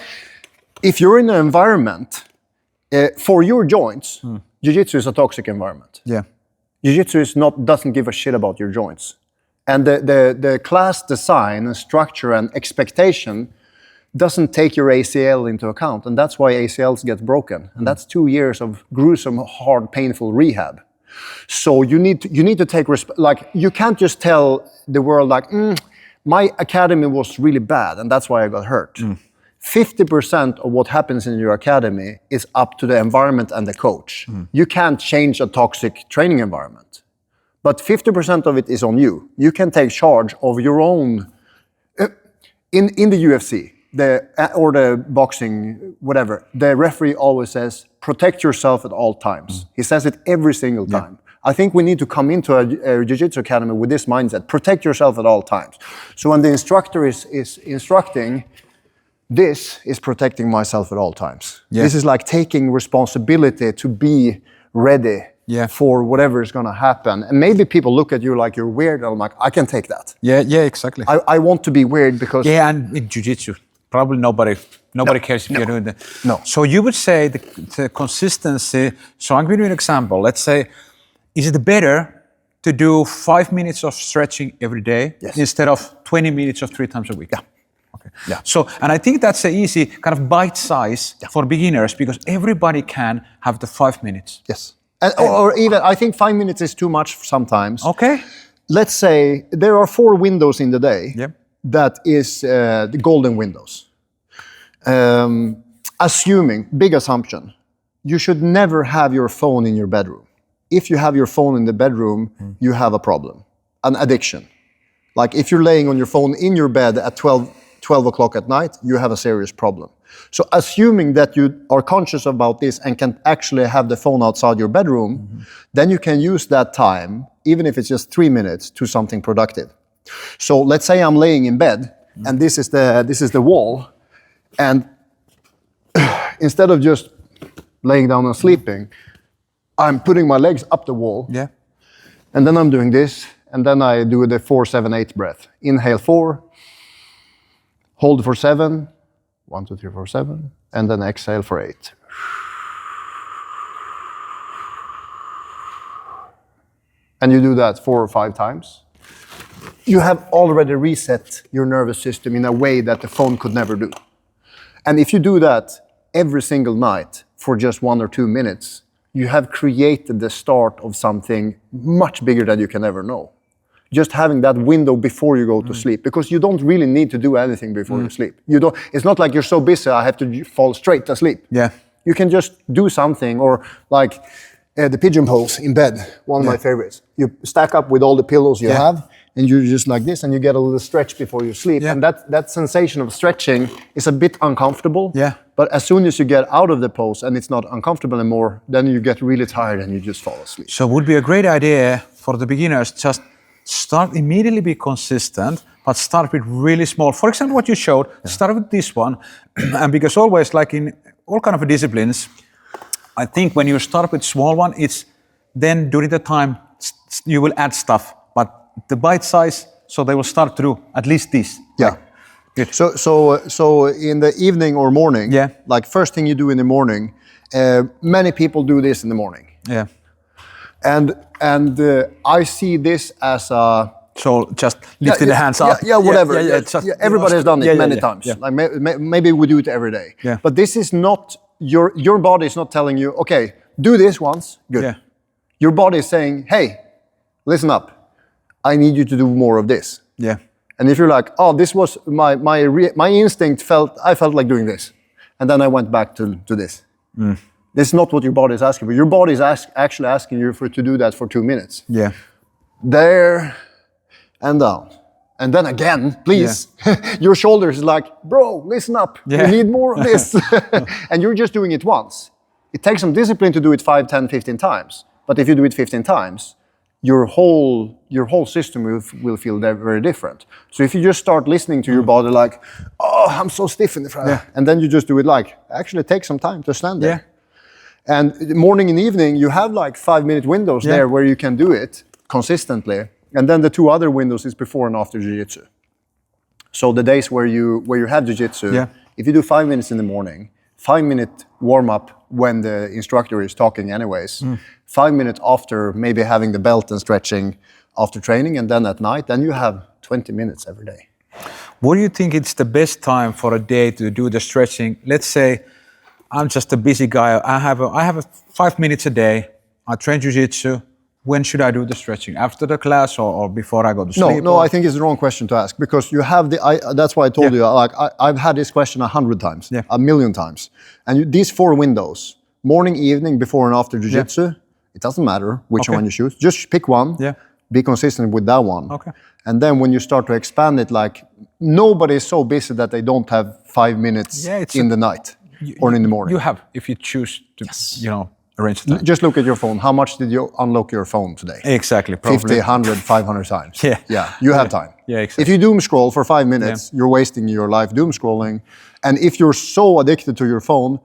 if you're in an environment, for your joints, jiu-jitsu is a toxic environment. Jiu-jitsu doesn't give a shit about your joints. And the class design and structure and expectation doesn't take your ACL into account. And that's why ACLs get broken. And that's 2 years of gruesome, hard, painful rehab. So you need to take like, you can't just tell the world like, my academy was really bad and that's why I got hurt. 50% of what happens in your academy is up to the environment and the coach. You can't change a toxic training environment. But 50% of it is on you. You can take charge of your own, in the UFC, or the boxing, whatever, the referee always says, protect yourself at all times. He says it every single time. I think we need to come into a Jiu-Jitsu academy with this mindset, protect yourself at all times. So when the instructor is instructing, this is protecting myself at all times. This is like taking responsibility to be ready for whatever is going to happen. And maybe people look at you like you're weird, and I'm like, I can take that. Yeah, exactly. I want to be weird because... Yeah, and in Jiu-Jitsu, probably nobody cares if you're doing that. No. So you would say the consistency, so I'm giving you an example. Let's say, is it better to do 5 minutes of stretching every day instead of 20 minutes of 3 times a week? Yeah. Okay. Yeah. So, and I think that's an easy kind of bite size for beginners because everybody can have the 5 minutes. Yes. Or even, I think 5 minutes is too much sometimes. Okay. Let's say there are 4 windows in the day. That is the golden windows. Assuming, big assumption, you should never have your phone in your bedroom. If you have your phone in the bedroom, you have a problem, an addiction. Like if you're laying on your phone in your bed at 12 o'clock at night, you have a serious problem. So assuming that you are conscious about this and can actually have the phone outside your bedroom, then you can use that time, even if it's just 3 minutes, to something productive. So let's say I'm laying in bed and this is the wall, and instead of just laying down and sleeping, I'm putting my legs up the wall, and then I'm doing this, and then I do the 4-7-8 breath. Inhale 4, hold for 7, 1, 2, 3, 4, 7, and then exhale for 8. And you do that 4 or 5 times. You have already reset your nervous system in a way that the phone could never do. And if you do that every single night for just 1 or 2 minutes, you have created the start of something much bigger than you can ever know. Just having that window before you go to sleep, because you don't really need to do anything before you sleep. It's not like you're so busy, I have to fall straight asleep. Yeah. You can just do something, or like the pigeon pose in bed, one of my favorites. You stack up with all the pillows you have, and you're just like this, and you get a little stretch before you sleep. And that sensation of stretching is a bit uncomfortable. Yeah. But as soon as you get out of the pose and it's not uncomfortable anymore, then you get really tired and you just fall asleep. So it would be a great idea for the beginners, just start immediately, be consistent, but start with really small. For example, what you showed, start with this one. And because always, like in all kind of disciplines, I think when you start with small one, it's then during the time you will add stuff, but the bite size, so they will start to do at least this. Yeah. Good. So in the evening or morning, like first thing you do in the morning, many people do this in the morning. Yeah. And I see this as a... So just lifting the hands up. Yeah, whatever. Everybody has done it many times. Like maybe we do it every day. Yeah. But this is not, your body is not telling you, okay, do this once, good. Yeah. Your body is saying, hey, listen up, I need you to do more of this. Yeah. And if you're like, oh, this was my instinct I felt like doing this. And then I went back to this. This is not what your body is asking for. Your body is actually asking you to do that for 2 minutes. Yeah. There and down. And then again, please. Yeah. Your shoulders is like, bro, listen up. You need more of this. And you're just doing it once. It takes some discipline to do it 5, 10, 15 times. But if you do it 15 times, your whole system will feel very different. So if you just start listening to your body like, oh, I'm so stiff in the front. And then you just do it like, actually take some time to stand there. And morning and evening, you have like 5-minute windows there where you can do it consistently. And then the 2 other windows is before and after Jiu-Jitsu. So the days where you have Jiu-Jitsu, if you do 5 minutes in the morning, 5-minute warm-up when the instructor is talking anyways, 5 minutes after maybe having the belt and stretching, after training, and then at night, then you have 20 minutes every day. What do you think it's the best time for a day to do the stretching? Let's say I'm just a busy guy. I have 5 minutes a day. I train Jiu-Jitsu. When should I do the stretching? After the class or before I go to sleep? No, I think it's the wrong question to ask, because you have that's why I told you, like I've had this question 100 times, 1,000,000 times. And these 4 windows, morning, evening, before and after Jiu-Jitsu, it doesn't matter which one you choose. Just pick one, be consistent with that one. Okay. And then when you start to expand it, like nobody is so busy that they don't have 5 minutes in the night or in the morning. You have, if you choose to, arrange the time. Just look at your phone. How much did you unlock your phone today? Exactly. Probably. 50, 100, 500 times. Yeah. You have time. Yeah, exactly. If you doom scroll for 5 minutes, you're wasting your life doom scrolling. And if you're so addicted to your phone,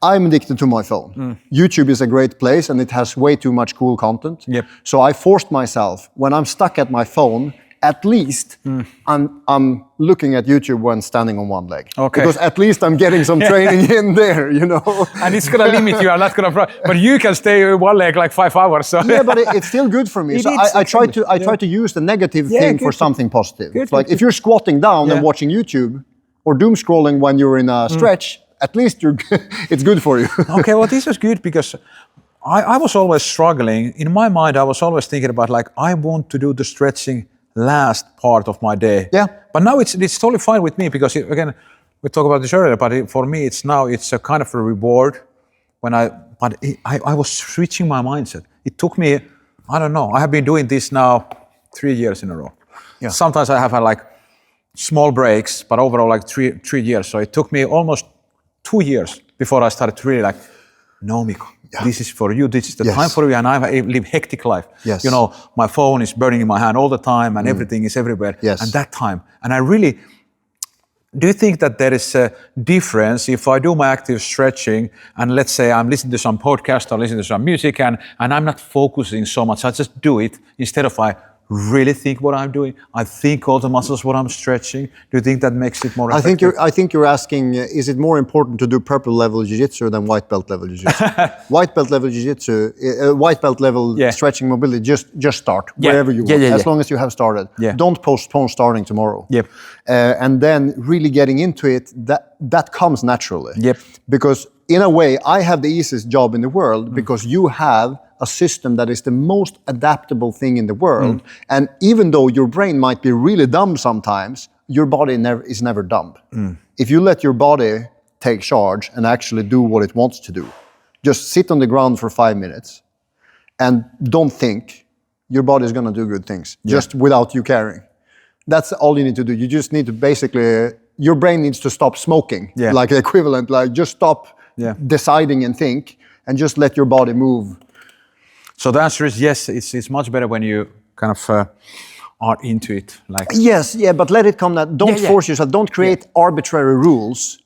I'm addicted to my phone. YouTube is a great place and it has way too much cool content. Yep. So I forced myself, when I'm stuck at my phone, at least I'm looking at YouTube when standing on one leg. Okay. Because at least I'm getting some training in there, And it's going to limit you. I'm not going to. But you can stay on one leg like 5 hours. So. Yeah, but it's still good for me. So I try to use the negative thing for something positive. Like if you're squatting down and watching YouTube or doom scrolling when you're in a stretch, at least it's good for you. Okay, well, this is good because I was always struggling. In my mind, I was always thinking about like, I want to do the stretching last part of my day. Yeah. But now it's totally fine with me because, again, we talked about this earlier, but for me, it's a kind of a reward when I was switching my mindset. It took me, I don't know, I have been doing this now 3 years in a row. Yeah. Sometimes I have had like small breaks, but overall like three years. So it took me almost 2 years before I started to really like, no, Mikko, this is for you. This is the time for you. And I live hectic life. Yes. My phone is burning in my hand all the time and everything is everywhere. Yes. And that time. And I really, do you think that there is a difference if I do my active stretching and let's say I'm listening to some podcast or listening to some music and I'm not focusing so much. I just do it instead of I really think what I'm doing. I think all the muscles what I'm stretching. Do you think that makes it more effective? I think you're asking, is it more important to do purple level jiu-jitsu than white belt level jiu-jitsu? White belt level jiu-jitsu, white belt level stretching mobility, just start wherever you want, as long as you have started. Yeah. Don't postpone starting tomorrow. Yep. And then really getting into it, that comes naturally. Yep. Because in a way, I have the easiest job in the world because you have a system that is the most adaptable thing in the world. And even though your brain might be really dumb sometimes, your body is never dumb. If you let your body take charge and actually do what it wants to do, just sit on the ground for 5 minutes and don't think, your body is going to do good things just without you caring. That's all you need to do. You just need to basically, your brain needs to stop smoking, like the equivalent, like just stop deciding and think and just let your body move. So the answer is yes, it's much better when you kind of are into it. Yes, but let it come. Don't force yourself. Don't create arbitrary rules.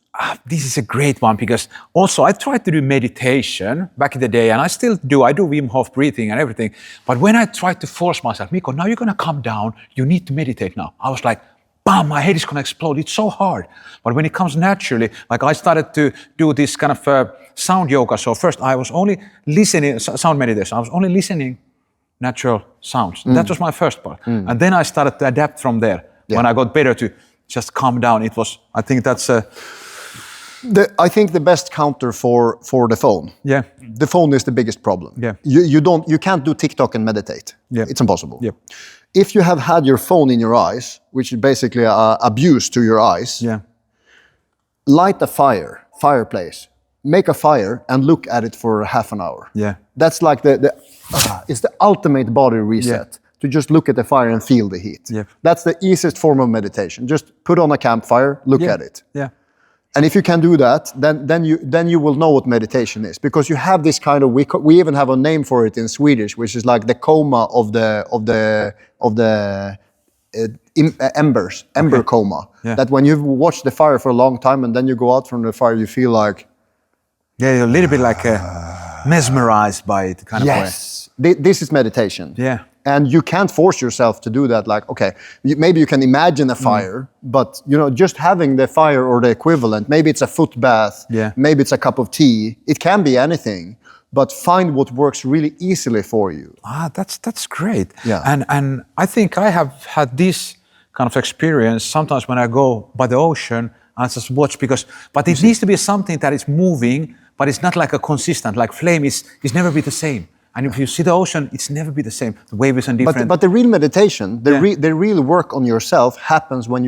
This is a great one because also I tried to do meditation back in the day and I still do. I do Wim Hof breathing and everything. But when I tried to force myself, Mikko, now you're going to calm down. You need to meditate now. I was like, bam, my head is going to explode. It's so hard. But when it comes naturally, like I started to do this kind of sound yoga. So first I was only listening, sound meditation. I was only listening natural sounds. That was my first part. And then I started to adapt from there. When I got better to just calm down, I think that's... I think the best counter for the phone. Yeah. The phone is the biggest problem. Yeah. You can't do TikTok and meditate. Yeah. It's impossible. Yeah. If you have had your phone in your eyes, which is basically abuse to your eyes, light a fireplace, make a fire and look at it for half an hour. Yeah. That's like it's the ultimate body reset, to just look at the fire and feel the heat. Yeah. That's the easiest form of meditation. Just put on a campfire, look at it. Yeah. And if you can do that, then you will know what meditation is, because you have this kind of, we even have a name for it in Swedish, which is like the coma of the embers, ember coma. Yeah. That when you've watched the fire for a long time and then you go out from the fire, you feel like, you're a little bit like mesmerized by it, kind of way. Yes, this is meditation. Yeah. And you can't force yourself to do that. Like, okay, maybe you can imagine a fire, but just having the fire or the equivalent, maybe it's a foot bath, maybe it's a cup of tea. It can be anything. but find what works really easily for you. That's great. Yeah. And I think I have had this kind of experience sometimes when I go by the ocean and just watch but it needs to be something that is moving, but it's not like a consistent, like flame is never be the same. And if you see the ocean, it's never be the same. The wave is different. But the real meditation, the real work on yourself happens when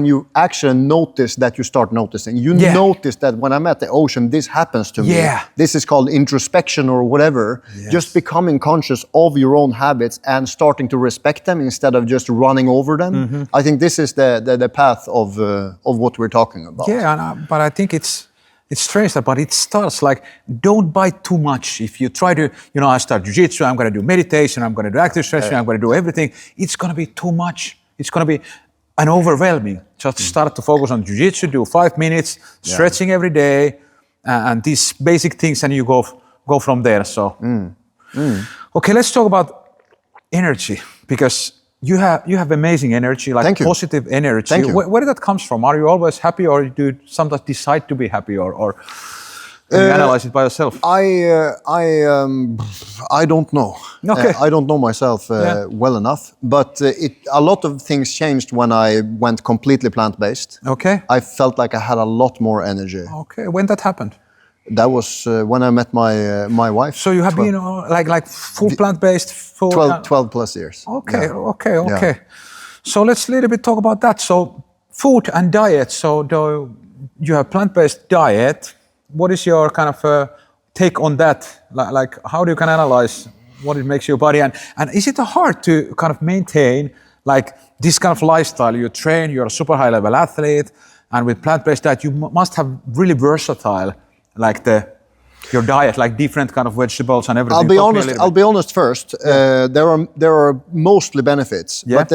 you actually notice that you start noticing. You notice that when I'm at the ocean, this happens to me. This is called introspection or whatever. Yes. Just becoming conscious of your own habits and starting to respect them instead of just running over them. Mm-hmm. I think this is the path of what we're talking about. Yeah, but I think it's strange, but it starts like, don't bite too much. If you try to, I start Jiu-Jitsu, I'm going to do meditation, I'm going to do active stretching, I'm going to do everything. It's going to be too much. It's going to be overwhelming. Just start to focus on Jiu-Jitsu, do 5 minutes, stretching every day, and these basic things, and you go from there. So, okay, let's talk about energy, because you have amazing energy, like positive energy. Thank you. Where did that comes from? Are you always happy, or do you sometimes decide to be happy, or you analyze it by yourself? I don't know. Okay. I don't know myself well enough, but a lot of things changed when I went completely plant-based. Okay. I felt like I had a lot more energy. Okay. When that happened? That was when I met my wife. So you have been like full plant-based for 12 plus years. Okay, okay. So let's a little bit talk about that. So food and diet. So you have plant-based diet. What is your kind of take on that? Like how do you can analyze what it makes your body, and is it hard to kind of maintain like this kind of lifestyle? You train, you're a super high level athlete, and with plant-based diet you must have really versatile like your diet, like different kind of vegetables and everything. I'll be honest first. There are mostly benefits, but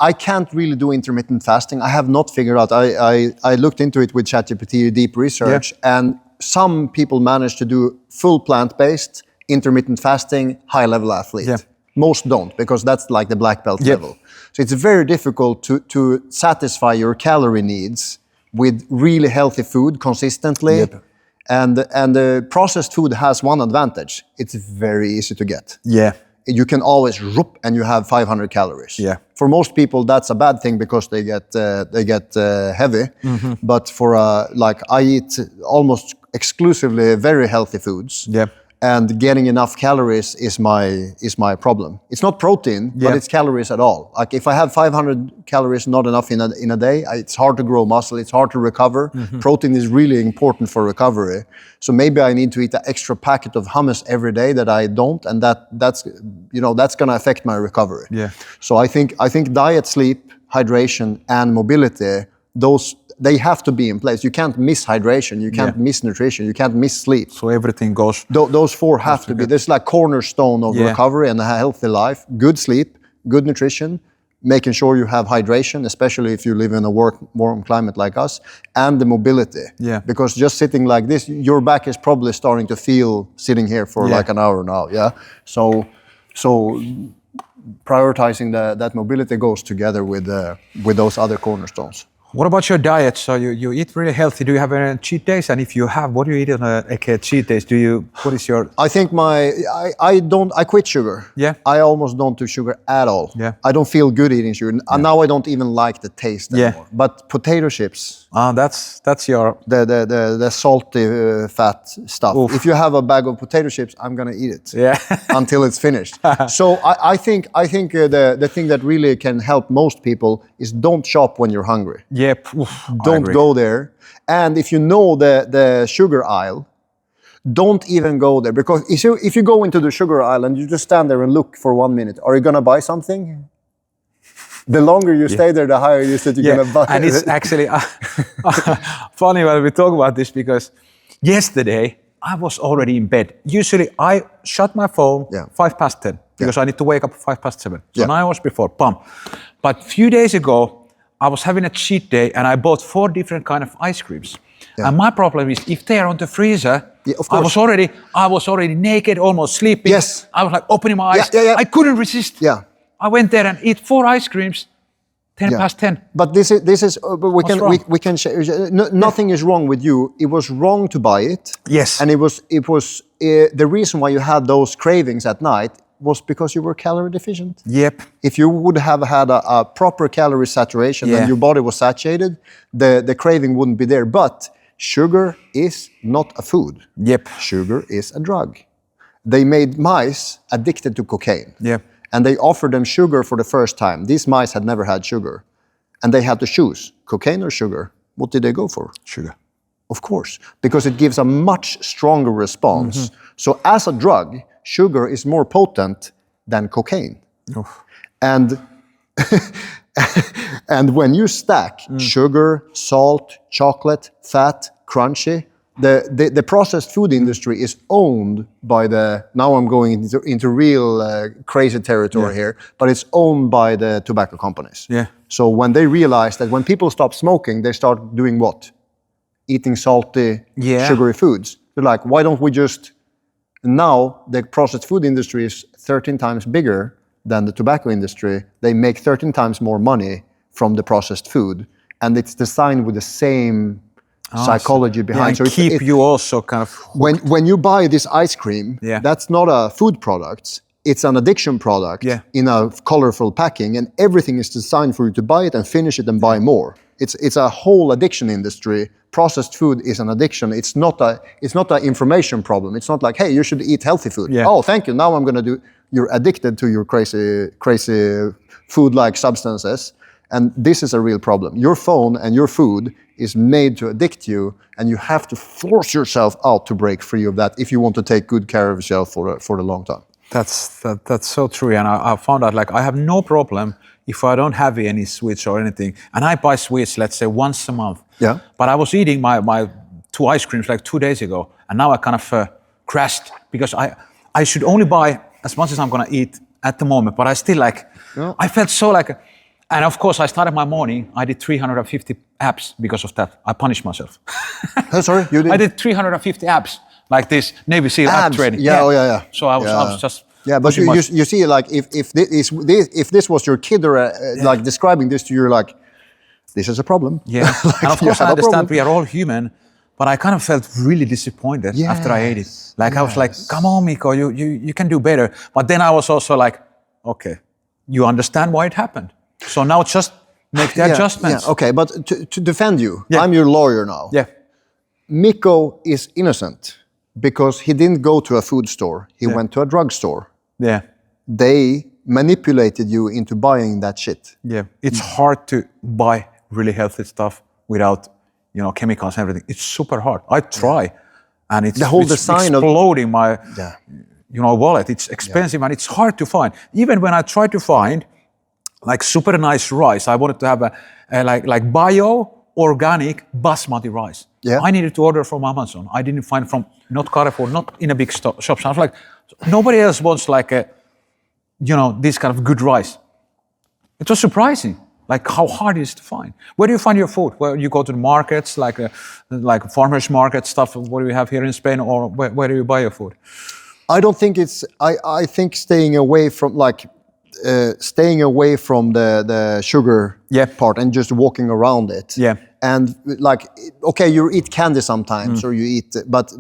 I can't really do intermittent fasting. I have not figured out. I looked into it with ChatGPT, deep research, and some people manage to do full plant-based intermittent fasting, high-level athlete. Yeah. Most don't, because that's like the black belt level. So it's very difficult to satisfy your calorie needs with really healthy food consistently. Yep. And the processed food has one advantage. It's very easy to get. Yeah. You can always rup and you have 500 calories. Yeah. For most people, that's a bad thing because they get heavy. Mm-hmm. But for I eat almost exclusively very healthy foods. Yeah. And getting enough calories is my problem. It's not protein, but it's calories at all. Like if I have 500 calories, not enough in a day, it's hard to grow muscle, it's hard to recover. Mm-hmm. Protein is really important for recovery. So maybe I need to eat an extra packet of hummus every day that I don't, and that's gonna affect my recovery. Yeah. So I think diet, sleep, hydration, and mobility, they have to be in place. You can't miss hydration, you can't miss nutrition, you can't miss sleep. So everything goes... Those four have to be. This is like cornerstone of recovery and a healthy life. Good sleep, good nutrition, making sure you have hydration, especially if you live in a warm climate like us, and the mobility. Yeah. Because just sitting like this, your back is probably starting to feel sitting here for like an hour now, So prioritizing that mobility goes together with those other cornerstones. What about your diet? So you eat really healthy. Do you have any cheat days? And if you have, what do you eat on a cheat days? What is your... I think I quit sugar. Yeah. I almost don't do sugar at all. Yeah. I don't feel good eating sugar. Yeah. Now I don't even like the taste anymore. But potato chips. That's your... The salty fat stuff. Oof. If you have a bag of potato chips, I'm gonna eat it. Yeah. Until it's finished. So I think the thing that really can help most people is don't shop when you're hungry. Yep. Oof, don't go there. And if you know the sugar aisle, don't even go there. Because if you go into the sugar aisle and you just stand there and look for 1 minute, are you gonna buy something? The longer you stay there, the higher you said you're gonna buy. And it's actually funny when we talk about this, because yesterday I was already in bed. Usually I shut my phone 10:05 because I need to wake up 7:05. So 9 hours before, bam. But a few days ago, I was having a cheat day and I bought 4 different kind of ice creams. Yeah. And my problem is if they are on the freezer, of course. I was already naked, almost sleeping. Yes. I was like opening my eyes. I couldn't resist. Yeah. I went there and eat 4 ice creams, 10 past 10. But this is but we can nothing is wrong with you. It was wrong to buy it. Yes. And it was the reason why you had those cravings at night was because you were calorie deficient. Yep. If you would have had a proper calorie saturation and your body was satiated, the craving wouldn't be there. But sugar is not a food. Yep. Sugar is a drug. They made mice addicted to cocaine. Yep. And they offered them sugar for the first time. These mice had never had sugar. And they had to choose cocaine or sugar. What did they go for? Sugar. Of course, because it gives a much stronger response. So as a drug, sugar is more potent than cocaine. And and when you stack sugar, salt, chocolate, fat, crunchy, the processed food industry is owned by now I'm going into real crazy territory here, but it's owned by the tobacco companies. Yeah. So when they realize that when people stop smoking, they start doing what? Eating salty, sugary foods. They're like, why don't we just... Now the processed food industry is 13 times bigger than the tobacco industry. They make 13 times more money from the processed food, and it's designed with the same psychology behind. So keep you also kind of when you buy this ice cream, that's not a food product. It's an addiction product in a colorful packing, and everything is designed for you to buy it and finish it and buy more. It's a whole addiction industry. Processed food is an addiction. It's not an information problem. It's not like, hey, you should eat healthy food. Oh, thank you. Now I'm going to do. You're addicted to your crazy food-like substances, and this is a real problem. Your phone and your food is made to addict you, and you have to force yourself out to break free of that if you want to take good care of yourself for the long time. That's so true, and I found out like I have no problem if I don't have any sweets or anything, and I buy sweets, let's say once a month. Yeah. But I was eating my 2 ice creams like 2 days ago, and now I kind of crashed because I should only buy as much as I'm gonna eat at the moment, but I still like I felt so like, and of course I started my morning. I did 350 abs because of that. I punished myself. Sorry, you did? I did 350 abs. Like this Navy SEAL ab training. Yeah. So I was just... Yeah, but you see, like, if this was your kid or like describing this to you, you're like, this is a problem. Yeah, like, and of course I understand we are all human, but I kind of felt really disappointed after I ate it. Like I was like, come on, Mikko, you can do better. But then I was also like, okay, you understand why it happened. So now just make the adjustments. Yeah, okay, but to defend you, I'm your lawyer now. Yeah. Mikko is innocent because he didn't go to a food store. He went to a drugstore. Yeah. They manipulated you into buying that shit. Yeah. It's hard to buy really healthy stuff without, chemicals and everything. It's super hard. I try, and it's exploding my, wallet. It's expensive and it's hard to find. Even when I try to find like super nice rice, I wanted to have a bio organic basmati rice. Yeah. I needed to order from Amazon. I didn't find from not Carrefour, not in a big shop. So I was like, nobody else wants like this kind of good rice. It was surprising, like how hard it is to find. Where do you find your food? Where you go to the markets, like farmers market stuff? What do we have here in Spain, or where do you buy your food? I don't think it's. I think staying away from the sugar part and just walking around it. Yeah. And like, okay, you eat candy sometimes, or you eat, but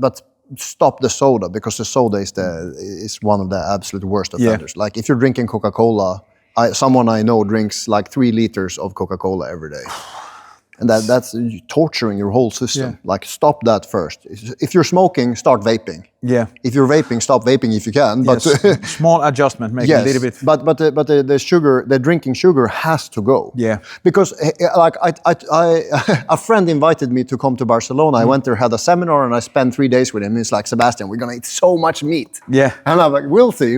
stop the soda, because the soda is one of the absolute worst offenders. Like if you're drinking Coca-Cola, someone I know drinks like 3 liters of Coca-Cola every day. And that's torturing your whole system. Yeah. Like, stop that first. If you're smoking, start vaping. Yeah. If you're vaping, stop vaping if you can. But small adjustment, make it a little bit. But the sugar, the drinking sugar has to go. Yeah. Because like a friend invited me to come to Barcelona. I went there, had a seminar, and I spent 3 days with him. He's like, Sebastian, we're gonna eat so much meat. Yeah. And I'm like, we'll see.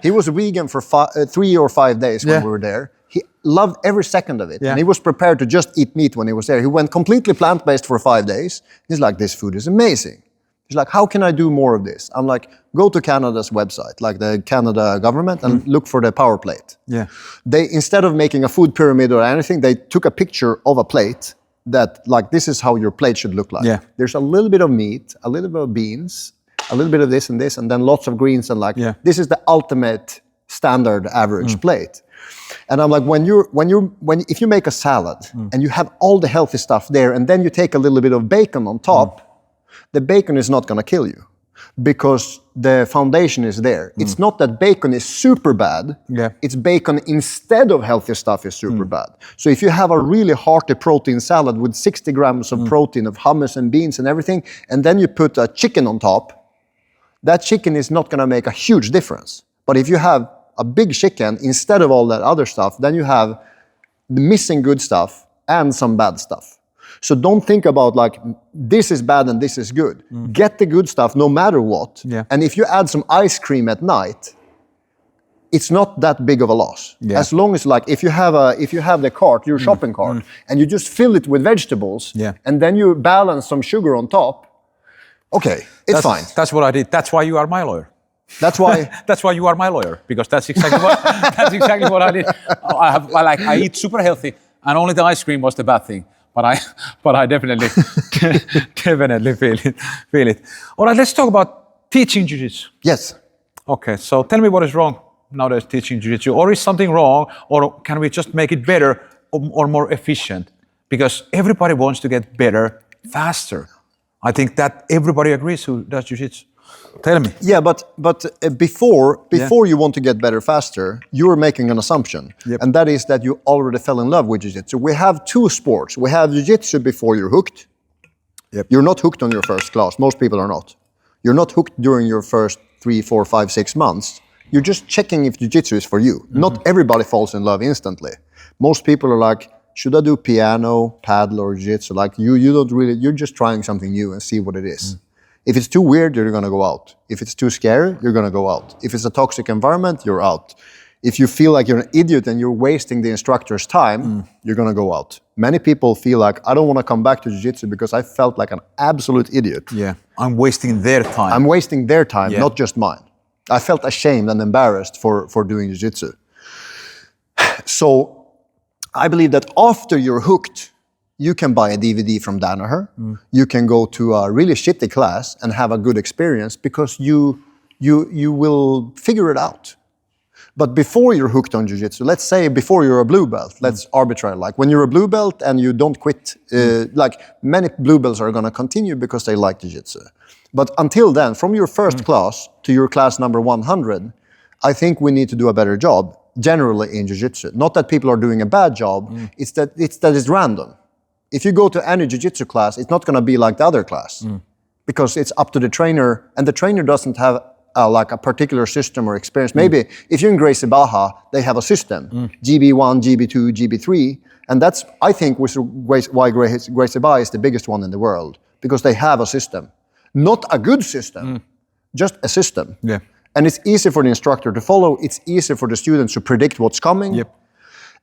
He was vegan for 3 or 5 days when we were there. He loved every second of it. And he was prepared to just eat meat when he was there. He went completely plant-based for 5 days. He's like, this food is amazing. He's like, how can I do more of this? I'm like, go to Canada's website, like the Canada government, and look for the power plate. Yeah. They, instead of making a food pyramid or anything, they took a picture of a plate that, like, this is how your plate should look like. Yeah. There's a little bit of meat, a little bit of beans, a little bit of this, and then lots of greens, and like, this is the ultimate standard average plate. And I'm like, if you make a salad and you have all the healthy stuff there, and then you take a little bit of bacon on top, the bacon is not going to kill you because the foundation is there. It's not that bacon is super bad. Yeah. It's bacon instead of healthy stuff is super bad. So if you have a really hearty protein salad with 60 grams of protein of hummus and beans and everything, and then you put a chicken on top, that chicken is not going to make a huge difference. But if you have a big chicken instead of all that other stuff, then you have the missing good stuff and some bad stuff. So don't think about like, this is bad and this is good. Get the good stuff no matter what. Yeah. And if you add some ice cream at night, it's not that big of a loss. Yeah. As long as like, if you have the cart, your shopping cart, and you just fill it with vegetables, and then you balance some sugar on top, okay, it's fine. That's what I did. That's why you are my lawyer. That's why. That's why you are my lawyer, because that's exactly what I did. I eat super healthy, and only the ice cream was the bad thing. But I definitely feel it. All right, let's talk about teaching Jiu-Jitsu. Yes. Okay, so tell me what is wrong nowadays teaching Jiu-Jitsu, or is something wrong, or can we just make it better or more efficient? Because everybody wants to get better faster. I think that everybody agrees who does Jiu-Jitsu. Tell me. Yeah, but before you want to get better faster, you are making an assumption, and that is that you already fell in love with Jiu-Jitsu. We have two sports. We have Jiu-Jitsu before you're hooked. You're not hooked on your first class. Most people are not. You're not hooked during your first 3, 4, 5, 6 months. You're just checking if Jiu-Jitsu is for you. Not everybody falls in love instantly. Most people are like, should I do piano, paddle, or Jiu-Jitsu? Like you don't really. You're just trying something new and see what it is. If it's too weird, you're going to go out. If it's too scary, you're going to go out. If it's a toxic environment, you're out. If you feel like you're an idiot and you're wasting the instructor's time, you're going to go out. Many people feel like, I don't want to come back to Jiu-Jitsu because I felt like an absolute idiot. Yeah, I'm wasting their time. I'm wasting their time, not just mine. I felt ashamed and embarrassed for doing Jiu-Jitsu. So I believe that after you're hooked, you can buy a DVD from Danaher. You can go to a really shitty class and have a good experience because you will figure it out. But before you're hooked on Jiu-Jitsu, let's say before you're a blue belt, let's arbitrate. Like when you're a blue belt and you don't quit, like many blue belts are going to continue because they like Jiu-Jitsu. But until then, from your first class to your class number 100, I think we need to do a better job generally in Jiu-Jitsu. Not that people are doing a bad job, it's that it's random. If you go to any Jiu-Jitsu class, it's not going to be like the other class because it's up to the trainer, and the trainer doesn't have like a particular system or experience. Maybe if you're in Gracie Baja, they have a system, GB1, GB2, GB3, and that's, I think, why Gracie Baja is the biggest one in the world, because they have a system. Not a good system, just a system. Yeah. And it's easy for the instructor to follow, it's easy for the students to predict what's coming. Yep.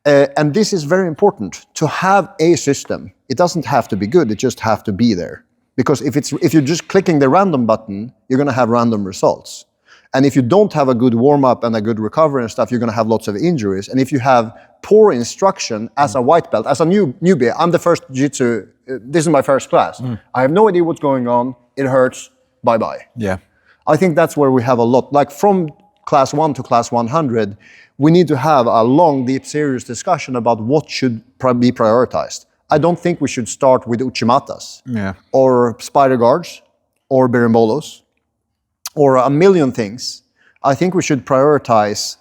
And this is very important, to have a system. It doesn't have to be good, it just have to be there. Because if you're just clicking the random button, you're going to have random results. And if you don't have a good warm-up and a good recovery and stuff, you're going to have lots of injuries. And if you have poor instruction as a white belt, as a newbie, I'm the first Jiu-Jitsu, this is my first class. I have no idea what's going on, it hurts, bye-bye. Yeah. I think that's where we have a lot, like from class 1 to class 100, we need to have a long, deep, serious discussion about what should be prioritized. I don't think we should start with uchimatas, or spider guards, or berimbolos, or a million things. I think we should prioritize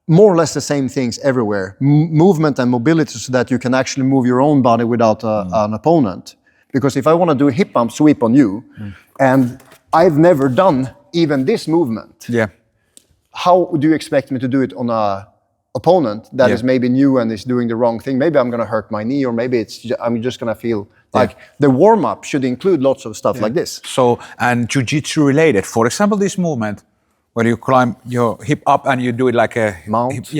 more or less the same things everywhere. Movement and mobility, so that you can actually move your own body without an opponent. Because if I want to do a hip bump sweep on you, and I've never done even this movement, how do you expect me to do it on a opponent that is maybe new and is doing the wrong thing? Maybe I'm going to hurt my knee, or maybe I'm just going to feel like the warm-up should include lots of stuff like this. So, and Jiu-Jitsu related, for example, this movement where you climb your hip up and you do it like a mount,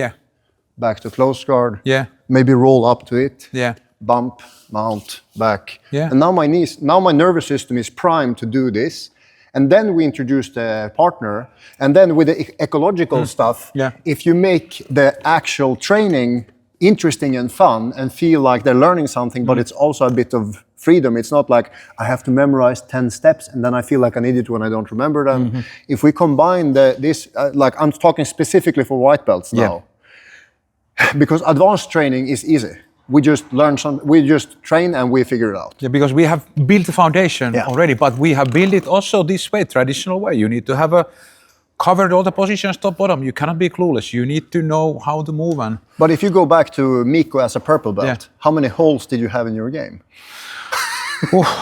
back to close guard, maybe roll up to it, bump, mount, back. And now my nervous system is primed to do this. And then we introduce the partner, and then with the ecological stuff, if you make the actual training interesting and fun and feel like they're learning something, but it's also a bit of freedom. It's not like I have to memorize 10 steps and then I feel like an idiot when I don't remember them. If we combine this, like I'm talking specifically for white belts now, Because advanced training is easy. We just we just train and we figure it out. Yeah, because we have built the foundation Yeah. already, but we have built it also this way, traditional way. You need to have covered all the positions top bottom. You cannot be clueless. You need to know how to move. But if you go back to Mikko as a purple belt, Yeah. how many holes did you have in your game?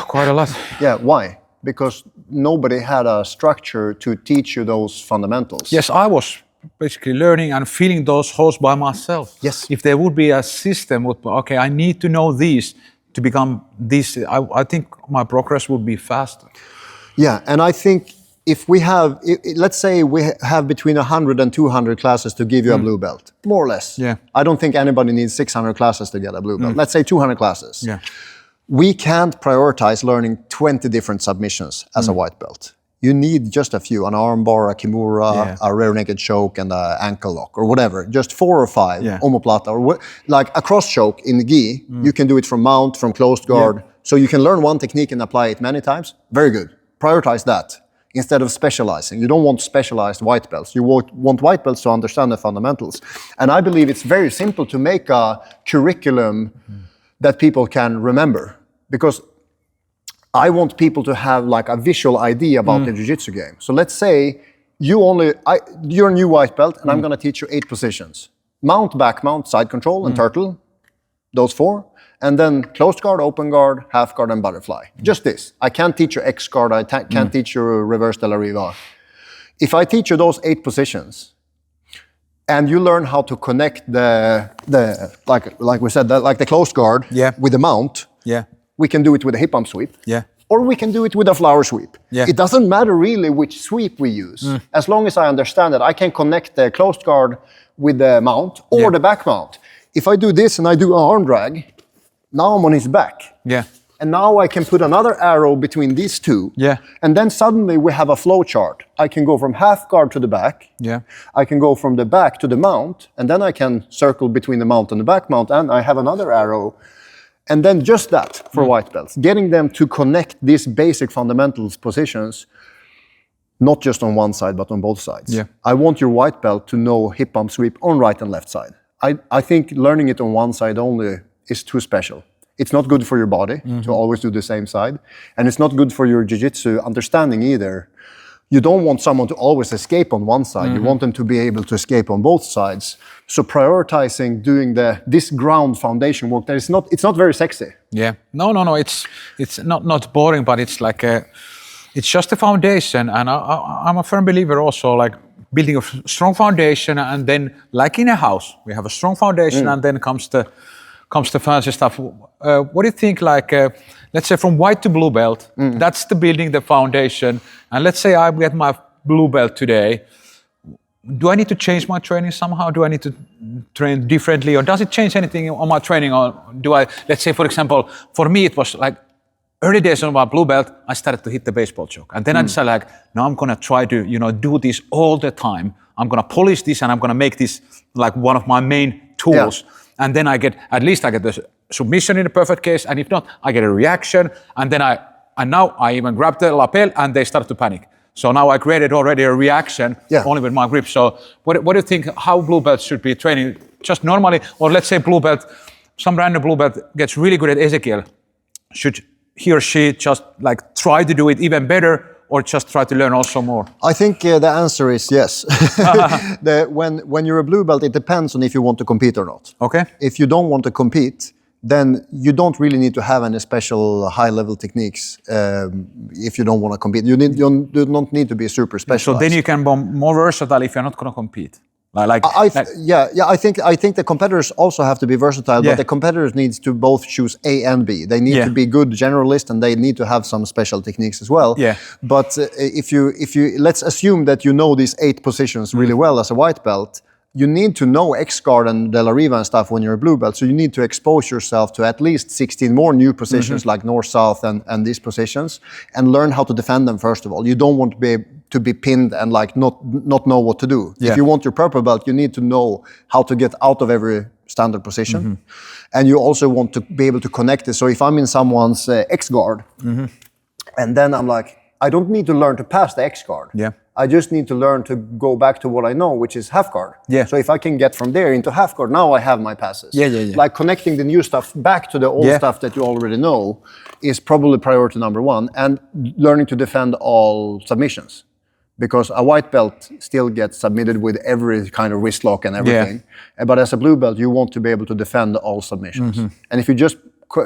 Quite a lot. Yeah, why? Because nobody had a structure to teach you those fundamentals. Yes, I was basically learning and filling those holes by myself. Yes. If there would be a system, okay, I need to know these to become this, I think my progress would be faster. Yeah, and I think if we have, let's say we have between 100 and 200 classes to give you a blue belt, more or less. Yeah. I don't think anybody needs 600 classes to get a blue belt. Let's say 200 classes. Yeah. We can't prioritize learning 20 different submissions as a white belt. You need just a few, an arm bar, a kimura, a rear naked choke, and an ankle lock, or whatever. Just 4 or 5, omoplata, or like a cross choke in gi. You can do it from mount, from closed guard. So you can learn one technique and apply it many times. Very good. Prioritize that instead of specializing. You don't want specialized white belts. You want white belts to understand the fundamentals. And I believe it's very simple to make a curriculum that people can remember. Because I want people to have like a visual idea about the jiu-jitsu game. So let's say you're a new white belt and I'm going to teach you 8 positions. Mount, back mount, side control, and turtle. Those 4. And then closed guard, open guard, half guard, and butterfly. Just this. I can't teach you X guard. I can't teach you reverse de la riva. If I teach you those 8 positions, and you learn how to connect the like we said, like the closed guard with the mount. Yeah. We can do it with a hip pump sweep. Yeah. Or we can do it with a flower sweep. Yeah. It doesn't matter really which sweep we use. As long as I understand that I can connect the closed guard with the mount or the back mount. If I do this and I do an arm drag, now I'm on his back. Yeah. And now I can put another arrow between these 2. Yeah. And then suddenly we have a flow chart. I can go from half guard to the back. Yeah. I can go from the back to the mount. And then I can circle between the mount and the back mount. And I have another arrow. And then just that for white belts. Getting them to connect these basic fundamentals positions, not just on one side, but on both sides. Yeah. I want your white belt to know hip pump sweep on right and left side. I think learning it on one side only is too special. It's not good for your body to always do the same side. And it's not good for your jiu-jitsu understanding either. You don't want someone to always escape on one side. You want them to be able to escape on both sides. So prioritizing doing this ground foundation work, it's not very sexy. Yeah. No. It's not boring, but it's like it's just a foundation. And I'm a firm believer also, like building a strong foundation, and then like in a house, we have a strong foundation, and then comes the fancy stuff. What do you think, like, let's say from white to blue belt, that's the building the foundation. And let's say I get my blue belt today. Do I need to change my training somehow? Do I need to train differently? Or does it change anything on my training? Or do I, let's say, for example, for me, it was like early days on my blue belt, I started to hit the baseball choke. And then I decided, like, now I'm going to try to, do this all the time. I'm going to polish this and I'm going to make this like one of my main tools. Yeah. And then I get the submission in the perfect case, and if not, I get a reaction, and then now I even grab the lapel, and they start to panic. So now I created already a reaction only with my grip. So what do you think? How blue belts should be training? Just normally, or let's say blue belt, some random blue belt gets really good at Ezekiel. Should he or she just like try to do it even better, or just try to learn also more? I think the answer is yes. When you're a blue belt, it depends on if you want to compete or not. Okay. If you don't want to compete, then you don't really need to have any special high-level techniques if you don't want to compete. You do not need to be super specialized. So then you can be more versatile if you're not going to compete. I think the competitors also have to be versatile, but the competitors needs to both choose A and B. They need to be good generalists, and they need to have some special techniques as well. Yeah. But if you let's assume that you know these 8 positions really well as a white belt, you need to know X-guard and de la riva and stuff when you're a blue belt. So you need to expose yourself to at least 16 more new positions like north, south, and these positions, and learn how to defend them first of all. You don't want to be pinned and like not know what to do. Yeah. If you want your purple belt, you need to know how to get out of every standard position. And you also want to be able to connect it. So if I'm in someone's X-guard, and then I'm like, I don't need to learn to pass the X-guard. Yeah. I just need to learn to go back to what I know, which is half guard. Yeah. So if I can get from there into half guard, now I have my passes. Yeah. Like connecting the new stuff back to the old stuff that you already know is probably priority number one. And learning to defend all submissions. Because a white belt still gets submitted with every kind of wrist lock and everything. But as a blue belt, you want to be able to defend all submissions. And if you just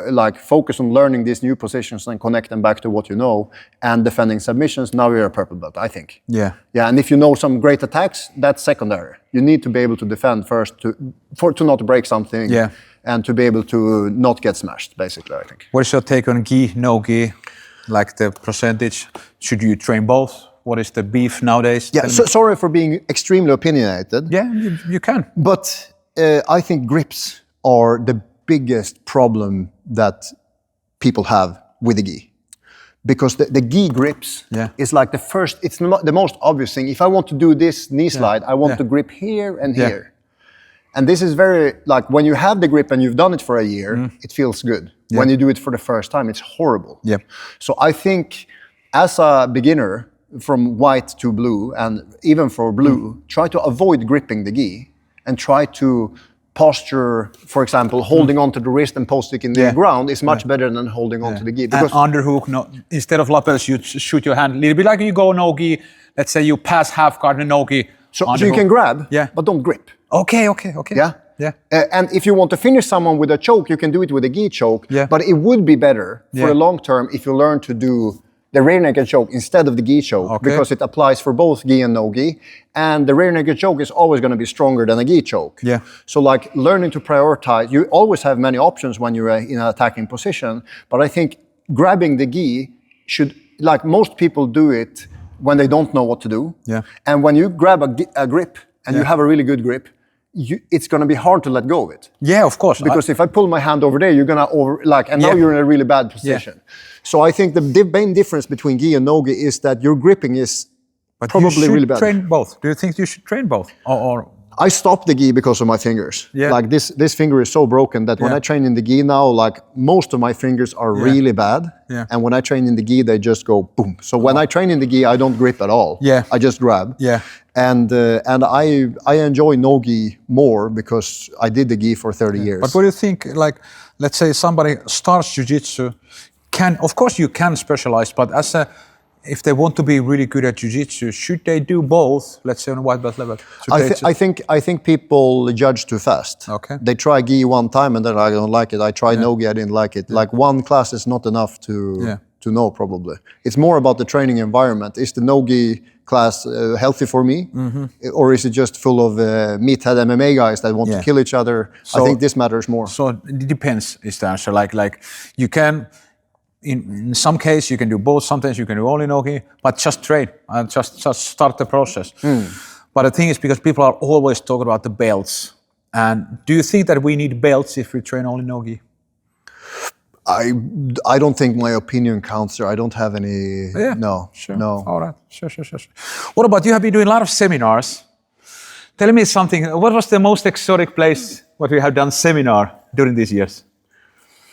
like focus on learning these new positions and connect them back to what you know and defending submissions, now you're a purple belt, I think. Yeah, and if you know some great attacks, that's secondary. You need to be able to defend first to not break something and to be able to not get smashed, basically, I think. What is your take on gi, no gi? Like the percentage? Should you train both? What is the beef nowadays? Yeah, sorry for being extremely opinionated. Yeah, you can. But I think grips are the biggest problem that people have with the gi. Because the gi grips is like the first, it's the most obvious thing. If I want to do this knee slide, I want to grip here and here. And this is very, like when you have the grip and you've done it for a year, it feels good. When you do it for the first time, it's horrible. So I think as a beginner, from white to blue, and even for blue, try to avoid gripping the gi and try to posture, for example, holding onto the wrist and posting in the ground is much better than holding onto the gi. Because and underhook, no, instead of lapels, you shoot your hand a little bit like you go no gi. Let's say you pass half guard and no gi. So you can grab, but don't grip. Okay. Yeah. And if you want to finish someone with a choke, you can do it with a gi choke. But it would be better for the long term if you learn to do the rear naked choke instead of the gi choke, because it applies for both gi and no gi. And the rear naked choke is always going to be stronger than a gi choke. So like learning to prioritize, you always have many options when you're in an attacking position, but I think grabbing the gi should, like most people do it when they don't know what to do. And when you grab a grip and you have a really good grip, it's going to be hard to let go of it. Yeah, of course. Because if I pull my hand over there, you're going to and now you're in a really bad position. So I think the main difference between gi and no gi is that your gripping is probably really bad. Train both. Do you think you should train both? Or I stopped the gi because of my fingers. Like this finger is so broken that when I train in the gi now, like most of my fingers are really bad. And when I train in the gi, they just go boom. So when I train in the gi, I don't grip at all. I just grab. And I enjoy no gi more because I did the gi for 30 years. But what do you think, like, let's say somebody starts jiu-jitsu, of course you can specialize, but if they want to be really good at jiu-jitsu, should they do both, let's say on a white belt level? I think people judge too fast. They try gi one time and then I don't like it. I tried no gi, I didn't like it. Like one class is not enough to know probably. It's more about the training environment. Is the no gi class healthy for me? Or is it just full of meathead MMA guys that want to kill each other? So, I think this matters more. So it depends is the answer. Like you can, in some case you can do both, sometimes you can do only no gi, but just train and just start the process. But the thing is, because people are always talking about the belts, and do you think that we need belts if we train only no gi? I don't think my opinion counts there. I don't have any. No. All right. Sure. What about you? Have been doing a lot of seminars. Tell me something. What was the most exotic place what we have done seminar during these years?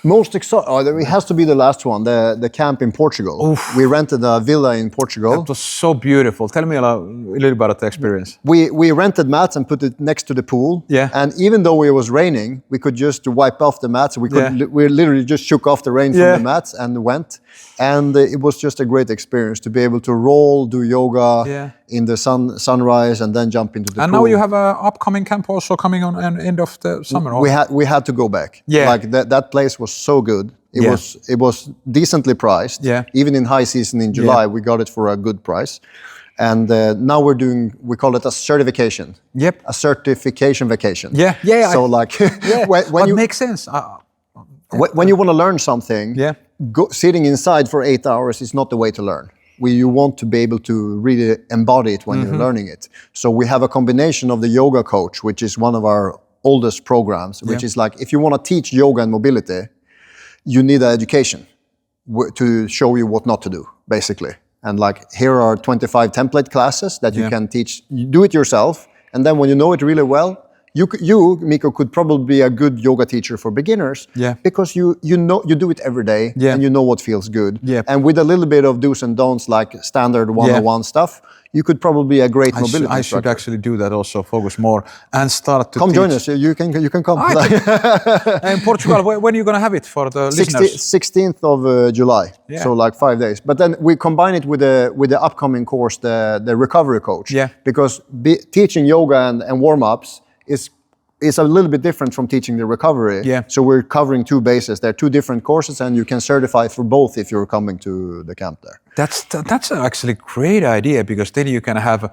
Most exotic. It has to be the last one, the camp in Portugal. Oof. We rented a villa in Portugal. It was so beautiful. Tell me a little about the experience. We rented mats and put it next to the pool. And even though it was raining, we could just wipe off the mats. We literally just shook off the rain from the mats and went. And it was just a great experience to be able to roll, do yoga in the sunrise, and then jump into the pool. And now you have an upcoming camp also coming on at end of the summer. We had to go back. Like that place was so good. It was decently priced. Even in high season in July, we got it for a good price. And now we call it a certification. A certification vacation. So when makes sense. When you want to learn something, sitting inside for 8 hours is not the way to learn. You want to be able to really embody it when you're learning it. So we have a combination of the yoga coach, which is one of our oldest programs, which is like, if you want to teach yoga and mobility, you need an education to show you what not to do, basically. And like, here are 25 template classes that you can teach. You do it yourself, and then when you know it really well, you, Mikko, could probably be a good yoga teacher for beginners. Yeah. Because you do it every day, Yeah. and you know what feels good. Yeah. And with a little bit of do's and don'ts, like standard one-on-one stuff, you could probably be a great mobility I should instructor. actually do that also, focus more and start to Come teach. join us. You can come. In Portugal, when are you going to have it for the listeners? 16th of July, Yeah. so like 5 days. But then we combine it with the upcoming course, the recovery coach. Yeah. Because teaching yoga and warm-ups is a little bit different from teaching the recovery. Yeah. So we're covering two bases. They're two different courses, and you can certify for both if you're coming to the camp there. That's actually a great idea, because then you can have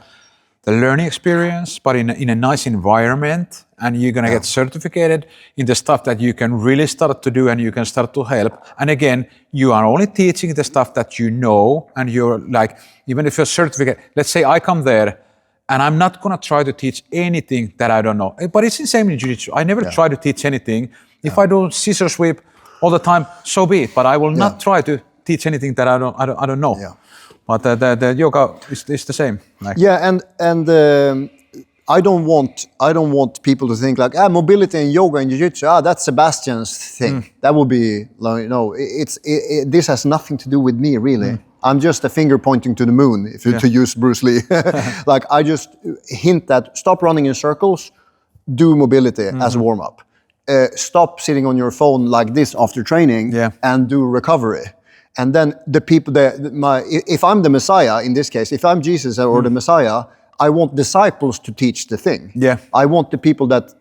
the learning experience, but in a nice environment, and you're going to get certificated in the stuff that you can really start to do, and you can start to help. And again, you are only teaching the stuff that you know, and you're like, even if you're certificate, let's say I come there, and I'm not going to try to teach anything that I don't know. But it's the same in Jiu-Jitsu. I never try to teach anything. If I do scissor sweep all the time, so be it. But I will not try to teach anything that I don't know. Yeah. But the yoga is the same. Like, Yeah, and I don't want people to think like, mobility and yoga and jiu-jitsu, that's Sebastian's thing. That would be like, no, this has nothing to do with me really. I'm just a finger pointing to the moon, if you to use Bruce Lee. Like I just hint that stop running in circles, do mobility as a warm-up. Stop sitting on your phone like this after training and do recovery. And then the people, if I'm the Messiah in this case, if I'm Jesus or the Messiah, I want disciples to teach the thing. Yeah. I want the people that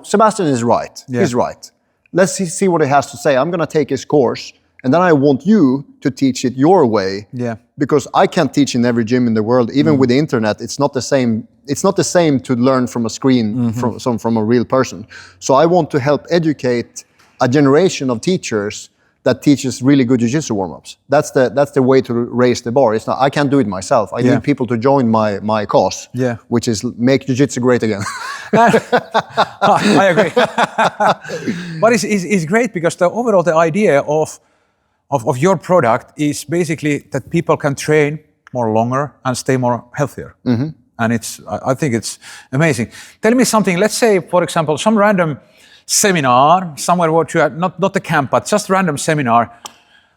Sebastian is right. Yeah. He's right. Let's see what he has to say. I'm going to take his course, and then I want you to teach it your way. Yeah. Because I can't teach in every gym in the world. Even with the internet, it's not the same. It's not the same to learn from a screen from a real person. So I want to help educate a generation of teachers that teaches really good jiu-jitsu warm-ups. That's the way to raise the bar. It's not, I can't do it myself. I need people to join my cause, which is make jiu-jitsu great again. I agree. But it's great because the idea of your product is basically that people can train more longer and stay more healthier. And I think it's amazing. Tell me something. Let's say, for example, some random seminar somewhere, what you are not a camp, but just random seminar.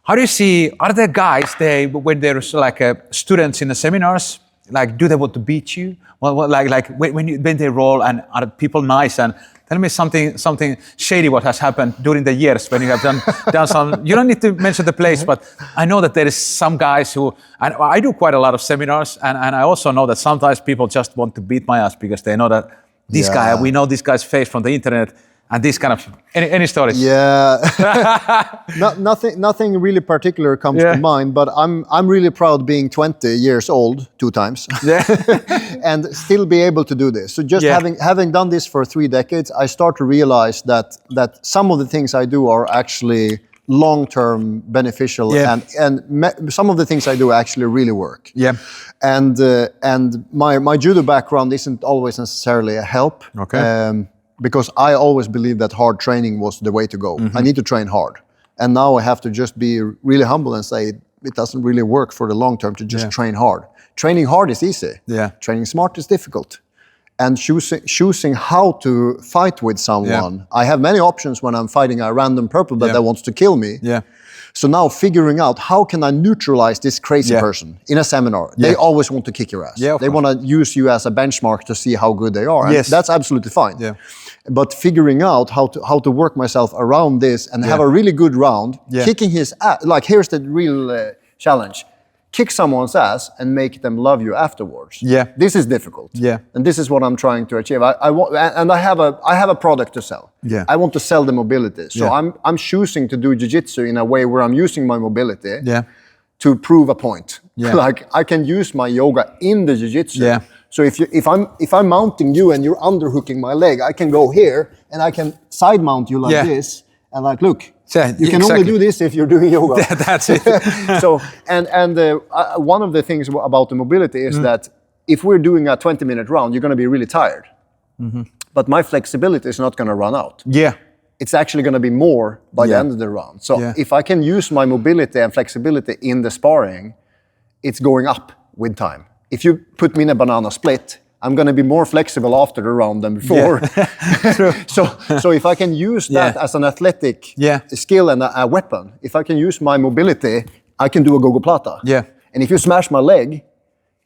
How do you see? Are there guys when there's like students in the seminars, like do they want to beat you? Well like when they roll, and are people nice? And tell me something shady what has happened during the years when you have done some. You don't need to mention the place, but I know that there is some guys who, and I do quite a lot of seminars, and I also know that sometimes people just want to beat my ass because they know that this guy, we know this guy's face from the internet. And this kind of any stories? Yeah, nothing really particular comes to mind. But I'm really proud being 20 years old 2 times, and still be able to do this. So just having done this for 3 decades, I start to realize that some of the things I do are actually long-term beneficial, and some of the things I do actually really work. Yeah, and my judo background isn't always necessarily a help. Okay. Because I always believed that hard training was the way to go. I need to train hard. And now I have to just be really humble and say it doesn't really work for the long term to just train hard. Training hard is easy. Yeah. Training smart is difficult. And choosing how to fight with someone. Yeah. I have many options when I'm fighting a random purple that wants to kill me. Yeah. So now figuring out how can I neutralize this crazy person in a seminar. They always want to kick your ass. They want to use you as a benchmark to see how good they are. And that's absolutely fine. Yeah. But figuring out how to work myself around this and have a really good round, kicking his ass. Like here's the real challenge. Kick someone's ass and make them love you afterwards. Yeah. This is difficult. Yeah. And this is what I'm trying to achieve. I have a product to sell. Yeah. I want to sell the mobility. So I'm choosing to do jiu-jitsu in a way where I'm using my mobility to prove a point. Yeah. Like I can use my yoga in the jiu-jitsu. Yeah. So if I'm mounting you and you're underhooking my leg, I can go here and I can side mount you like this and like look. You can only do this if you're doing yoga. That's it. So one of the things about the mobility is that if we're doing a 20-minute round, you're going to be really tired. But my flexibility is not going to run out. Yeah. It's actually going to be more by the end of the round. So if I can use my mobility and flexibility in the sparring, it's going up with time. If you put me in a banana split, I'm going to be more flexible after the round than before. True. So if I can use that as an athletic skill and a weapon, if I can use my mobility, I can do a gogoplata. Yeah. And if you smash my leg,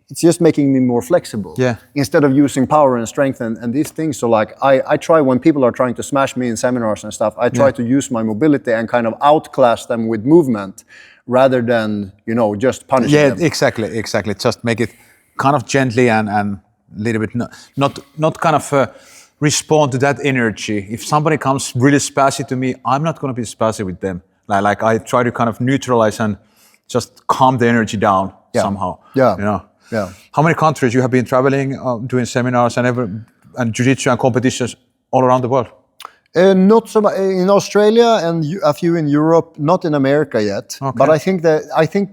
it's just making me more flexible. Yeah. Instead of using power and strength and these things. So like I try, when people are trying to smash me in seminars and stuff, I try to use my mobility and kind of outclass them with movement rather than, just punishing them. Yeah, exactly. Just make it kind of gently and a little bit, not kind of respond to that energy. If somebody comes really spazzy to me, I'm not going to be spazzy with them. Like I try to kind of neutralize and just calm the energy down somehow. Yeah. Yeah. How many countries you have been traveling, doing seminars and jiu-jitsu and competitions all around the world? Not so much in Australia and a few in Europe, not in America yet. Okay. But I think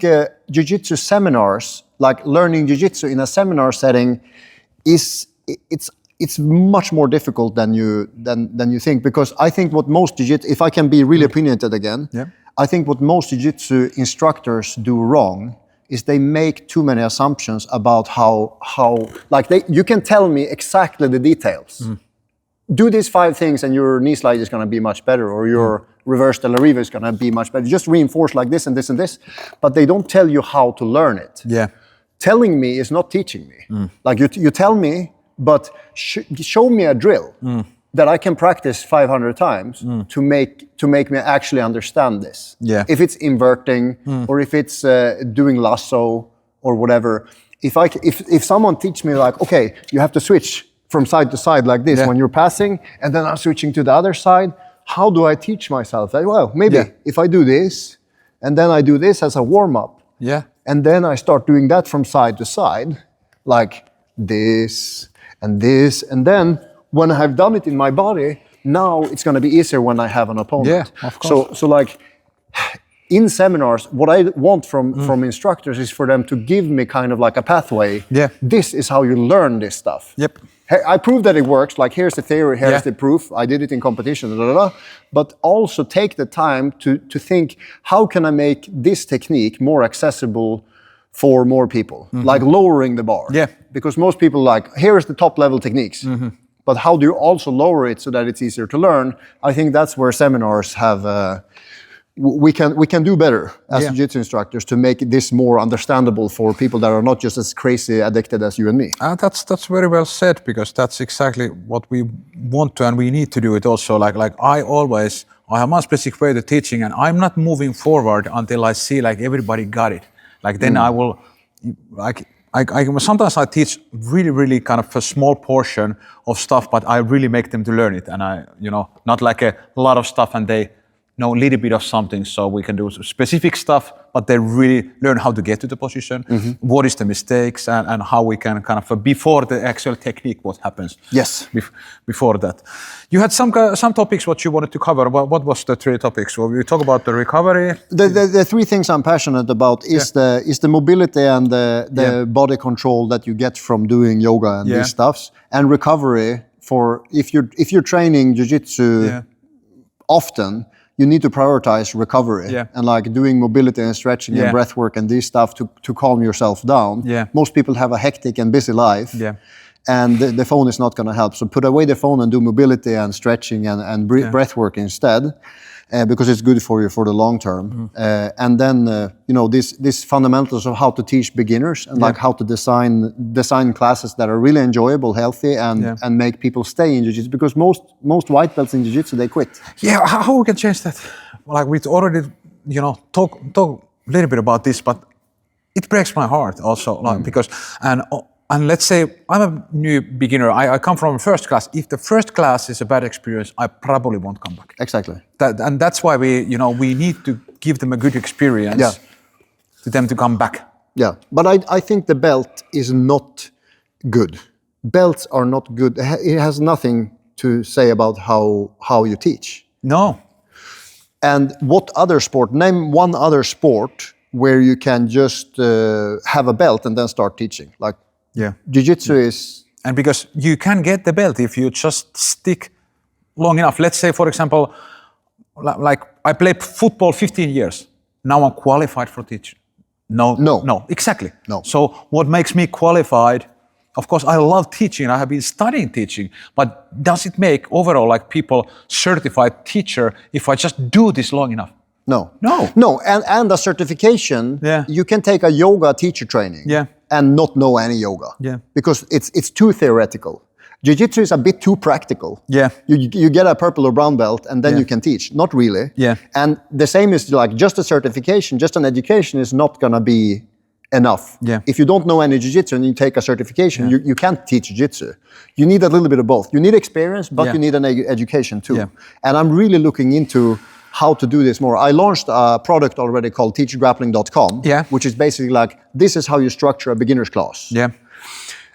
jiu-jitsu seminars, like learning jiu-jitsu in a seminar setting, it's much more difficult than you think, because I think what most jiu-jitsu, if I can be really opinionated again, I think what most jiu-jitsu instructors do wrong is they make too many assumptions about how you can tell me exactly the details. Do these 5 things and your knee slide is going to be much better, or your reverse de la riva is going to be much better. Just reinforce like this and this and this, but they don't tell you how to learn it. Yeah. Telling me is not teaching me. Like you tell me, but show me a drill that I can practice 500 times to make me actually understand this. Yeah. If it's inverting or if it's doing lasso or whatever, if someone teach me like, okay, you have to switch from side to side like this when you're passing, and then I'm switching to the other side, how do I teach myself that? Well, maybe if I do this, and then I do this as a warm-up, and then I start doing that from side to side, like this, and then when I have done it in my body, now it's going to be easier when I have an opponent. Yeah, of course. So like in seminars, what I want from instructors is for them to give me kind of like a pathway. Yeah. This is how you learn this stuff. Yep. I prove that it works. Like, here's the theory, here's the proof. I did it in competition, but also take the time to think, how can I make this technique more accessible for more people? Like lowering the bar. Yeah. Because most people here's the top level techniques. But how do you also lower it so that it's easier to learn? I think that's where seminars have... we can do better as jiu-jitsu instructors to make this more understandable for people that are not just as crazy addicted as you and me. That's very well said, because that's exactly what we want to and we need to do it also. Like I have my specific way of teaching, and I'm not moving forward until I see like everybody got it. Like then I will sometimes I teach really kind of a small portion of stuff, but I really make them to learn it, and I not like a lot of stuff and they know a little bit of something, so we can do specific stuff, but they really learn how to get to the position, what is the mistakes, and how we can kind of, before the actual technique, what happens. Yes. Before that. You had some topics what you wanted to cover. What was the 3 topics? Well, we talk about the recovery. The 3 things I'm passionate about is the mobility and the body control that you get from doing yoga and these stuffs, and recovery for if you're training jiu-jitsu often. You need to prioritize recovery and like doing mobility and stretching and breath work and these stuff to calm yourself down. Most people have a hectic and busy life, and the phone is not going to help. So put away the phone and do mobility and stretching and breath work instead, because it's good for you for the long term. And then these fundamentals of how to teach beginners and like how to design classes that are really enjoyable, healthy, and make people stay in jiu-jitsu, because most white belts in jiu-jitsu, they quit. Yeah, how we can change that? Like we already talk a little bit about this, but it breaks my heart also, like because and let's say I'm a new beginner. I come from first class. If the first class is a bad experience, I probably won't come back. Exactly. And that's why we need to give them a good experience to them to come back. Yeah, but I think the belt is not good. Belts are not good. It has nothing to say about how you teach. No. And what other sport? Name one other sport where you can just have a belt and then start teaching. Like. Yeah. Jiu-jitsu is... And because you can get the belt if you just stick long enough. Let's say, for example, like I played football 15 years. Now I'm qualified for teaching. No, exactly. No. So what makes me qualified of course, I love teaching. I have been studying teaching, but does it make overall like people certified teacher if I just do this long enough? No. No. And a certification, Yeah. you can take a yoga teacher training Yeah. and not know any yoga. Yeah. Because it's too theoretical. Jiu-Jitsu is a bit too practical. Yeah. You get a purple or brown belt and then Yeah. you can teach. Not really. Yeah. And the same is like just a certification, just an education is not gonna be enough. Yeah. If you don't know any jiu-jitsu and you take a certification, you can't teach jiu-jitsu. You need a little bit of both. You need experience, but Yeah. you need an education too. Yeah. And I'm really looking into how to do this more. I launched a product already called teachgrappling.com, Yeah. which is basically like, this is how you structure a beginner's class. Yeah.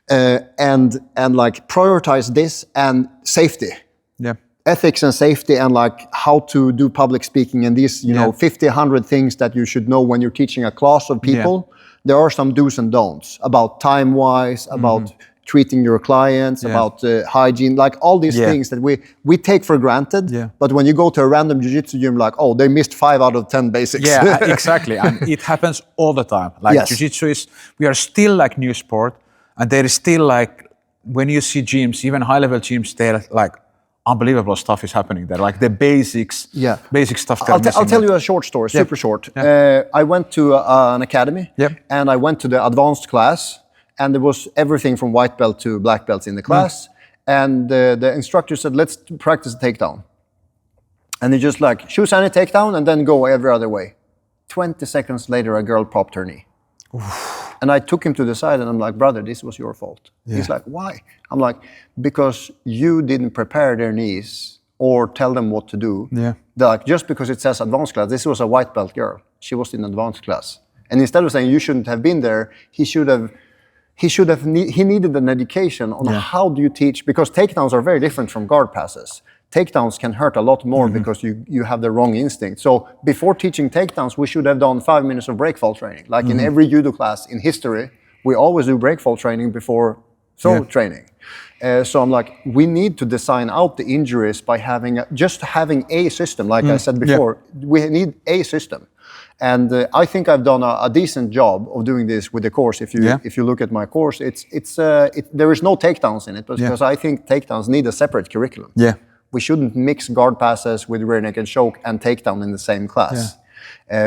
And like prioritize this and safety. Yeah. Ethics and safety and like how to do public speaking and these, you know, 50, 100 things that you should know when you're teaching a class of people. There are some do's and don'ts about time-wise, about treating your clients, about hygiene, like all these things that we take for granted. Yeah. But when you go to a random jiu-jitsu gym, like, oh, they missed 5 out of 10 basics. Yeah, exactly. And it happens all the time. Like Yes. jiu-jitsu we are still like new sport, and there is still like, when you see gyms, even high-level gyms, they're like, unbelievable stuff is happening there. Like the basics, basic stuff. I'll tell you a short story, super short. I went to an academy and I went to the advanced class and there was everything from white belt to black belts in the class. And the instructor said, let's practice a takedown. And he just like, choose any takedown and then go every other way. 20 seconds later, a girl popped her knee. And I took him to the side and I'm like, brother, this was your fault. He's like, why? I'm like, because you didn't prepare their knees or tell them what to do. Yeah. They're like, just because it says advanced class, this was a white belt girl. She was in advanced class. And instead of saying you shouldn't have been there, he needed an education on how do you teach, because takedowns are very different from guard passes. Takedowns can hurt a lot more because you have the wrong instinct. So before teaching takedowns, we should have done 5 minutes of breakfall training. Like in every judo class in history, we always do breakfall training before throw training. So I'm like, we need to design out the injuries by having a system. Like I said before, we need a system. And I think I've done a decent job of doing this with the course. If you look at my course, there is no takedowns in it because I think takedowns need a separate curriculum. Yeah. We shouldn't mix guard passes with rear naked choke and takedown in the same class.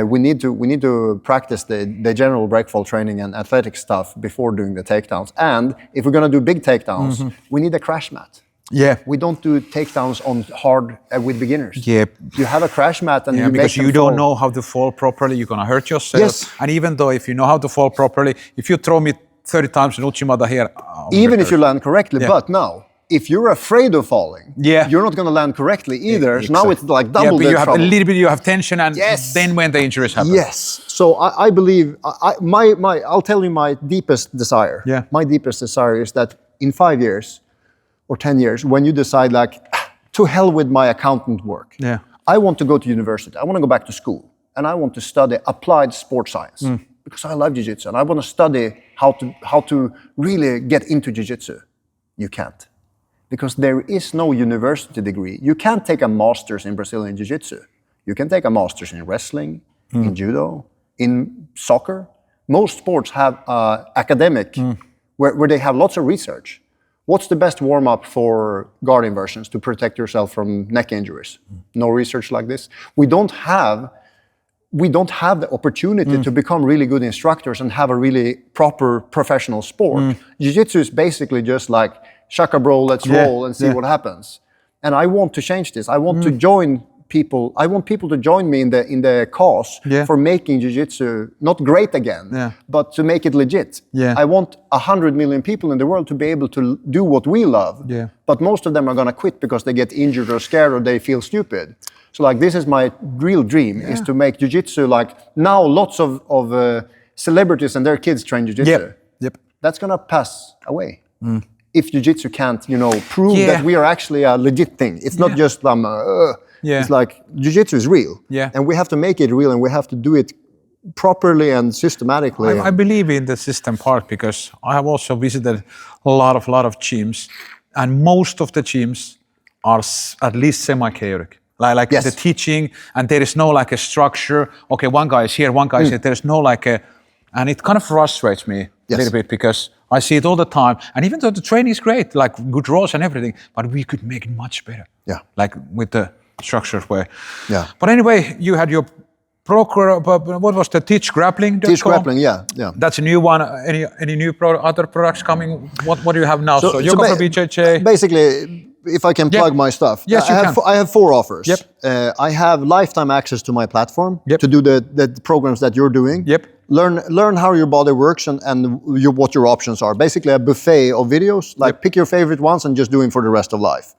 We need to practice the general breakfall training and athletic stuff before doing the takedowns. And if we're going to do big takedowns, we need a crash mat. Yeah. We don't do takedowns on hard with beginners. Yeah. You have a crash mat and you because make them you don't fall. know how to fall properly, you're gonna hurt yourself. Yes. And even though if you know how to fall properly, if you throw me 30 times in Uchimata here, even if you land correctly, but now, if you're afraid of falling, you're not going to land correctly either. So now it's like double but the you have trouble. a little bit, you have tension, and then when the injuries happen. Yes. So I believe, I'll tell you my deepest desire. Yeah. My deepest desire is that in 5 years or 10 years, when you decide like, to hell with my accountant work. Yeah. I want to go to university. I want to go back to school. And I want to study applied sports science. Because I love jiu-jitsu. And I want to study how to really get into jiu-jitsu. You can't. Because there is no university degree. You can't take a master's in Brazilian Jiu-Jitsu. You can take a master's in wrestling, in judo, in soccer. Most sports have academic, where they have lots of research. What's the best warm-up for guard inversions to protect yourself from neck injuries? No research like this. We don't have the opportunity to become really good instructors and have a really proper professional sport. Jiu-Jitsu is basically just like, shaka bro, let's roll and see what happens. And I want to change this. I want to join people. I want people to join me in the cause for making jiu-jitsu not great again, but to make it legit. I want 100 million people in the world to be able to do what we love. But most of them are going to quit because they get injured or scared or they feel stupid. So like this is my real dream is to make jiu-jitsu like now lots of celebrities and their kids train jiu-jitsu. That's going to pass away. If jiu-jitsu can't, prove that we are actually a legit thing. It's not just it's like jiu-jitsu is real. And we have to make it real and we have to do it properly and systematically. I believe in the system part because I have also visited a lot of gyms, and most of the gyms are at least semi-chaotic. Like the teaching, and there is no like a structure. Okay, one guy is here, one guy is here. There is no like a And it kind of frustrates me a little bit because I see it all the time. And even though the training is great, like good roles and everything, but we could make it much better. Yeah. Like with the structured way. Yeah. But anyway, you had your what was the Teach Grappling? Teach Grappling, yeah. That's a new one. Any new other products coming? What do you have now? So you go for BJJ. Basically, if I can plug my stuff, yes, I have 4 offers. Yep. I have lifetime access to my platform Yep. to do the programs that you're doing. Yep. Learn how your body works and what your options are. Basically, a buffet of videos. Like pick your favorite ones and just do them for the rest of life.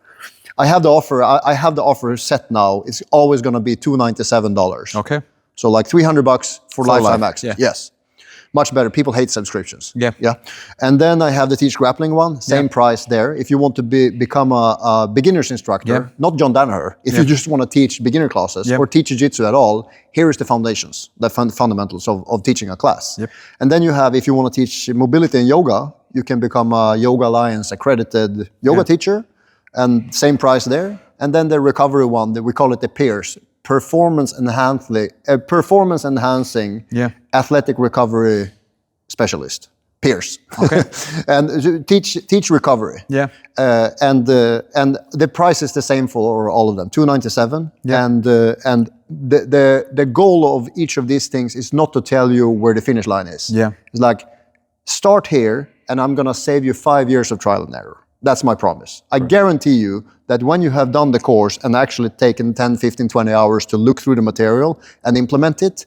I have the offer. I have the offer set now. It's always going to be $297. Okay. So like $300 for lifetime access. Yeah. Yes. Much better. People hate subscriptions. Yeah. Yeah. And then I have the Teach Grappling one. Same price there. If you want to become a beginner's instructor, not John Danaher. If you just want to teach beginner classes or teach Jiu-Jitsu at all, here is the foundations, the fundamentals of teaching a class. Yep. And then you have, if you want to teach mobility and yoga, you can become a Yoga Alliance accredited yoga teacher, and same price there. And then the recovery one, we call it the PEERS. Performance enhancing athletic recovery specialist, PEERS. Okay. And teach recovery. Yeah. And the price is the same for all of them, $297. Yeah. And the goal of each of these things is not to tell you where the finish line is. Yeah. It's like, start here, and I'm gonna save you 5 years of trial and error. That's my promise. I guarantee you that when you have done the course and actually taken 10, 15, 20 hours to look through the material and implement it,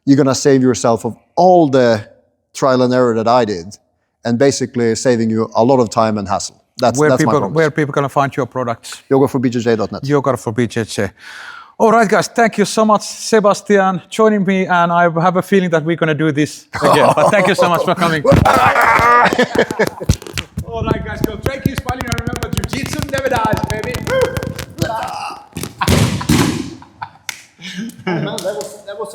you're going to save yourself of all the trial and error that I did, and basically saving you a lot of time and hassle. That's my promise. Where people going to find your products? yogaforbjj.net. Yoga for BJJ. All right, guys, thank you so much, Sebastian, joining me, and I have a feeling that we're going to do this again. But thank you so much for coming. All right, guys, go train, keep smiling, and remember, Jiu-Jitsu never dies, baby. That was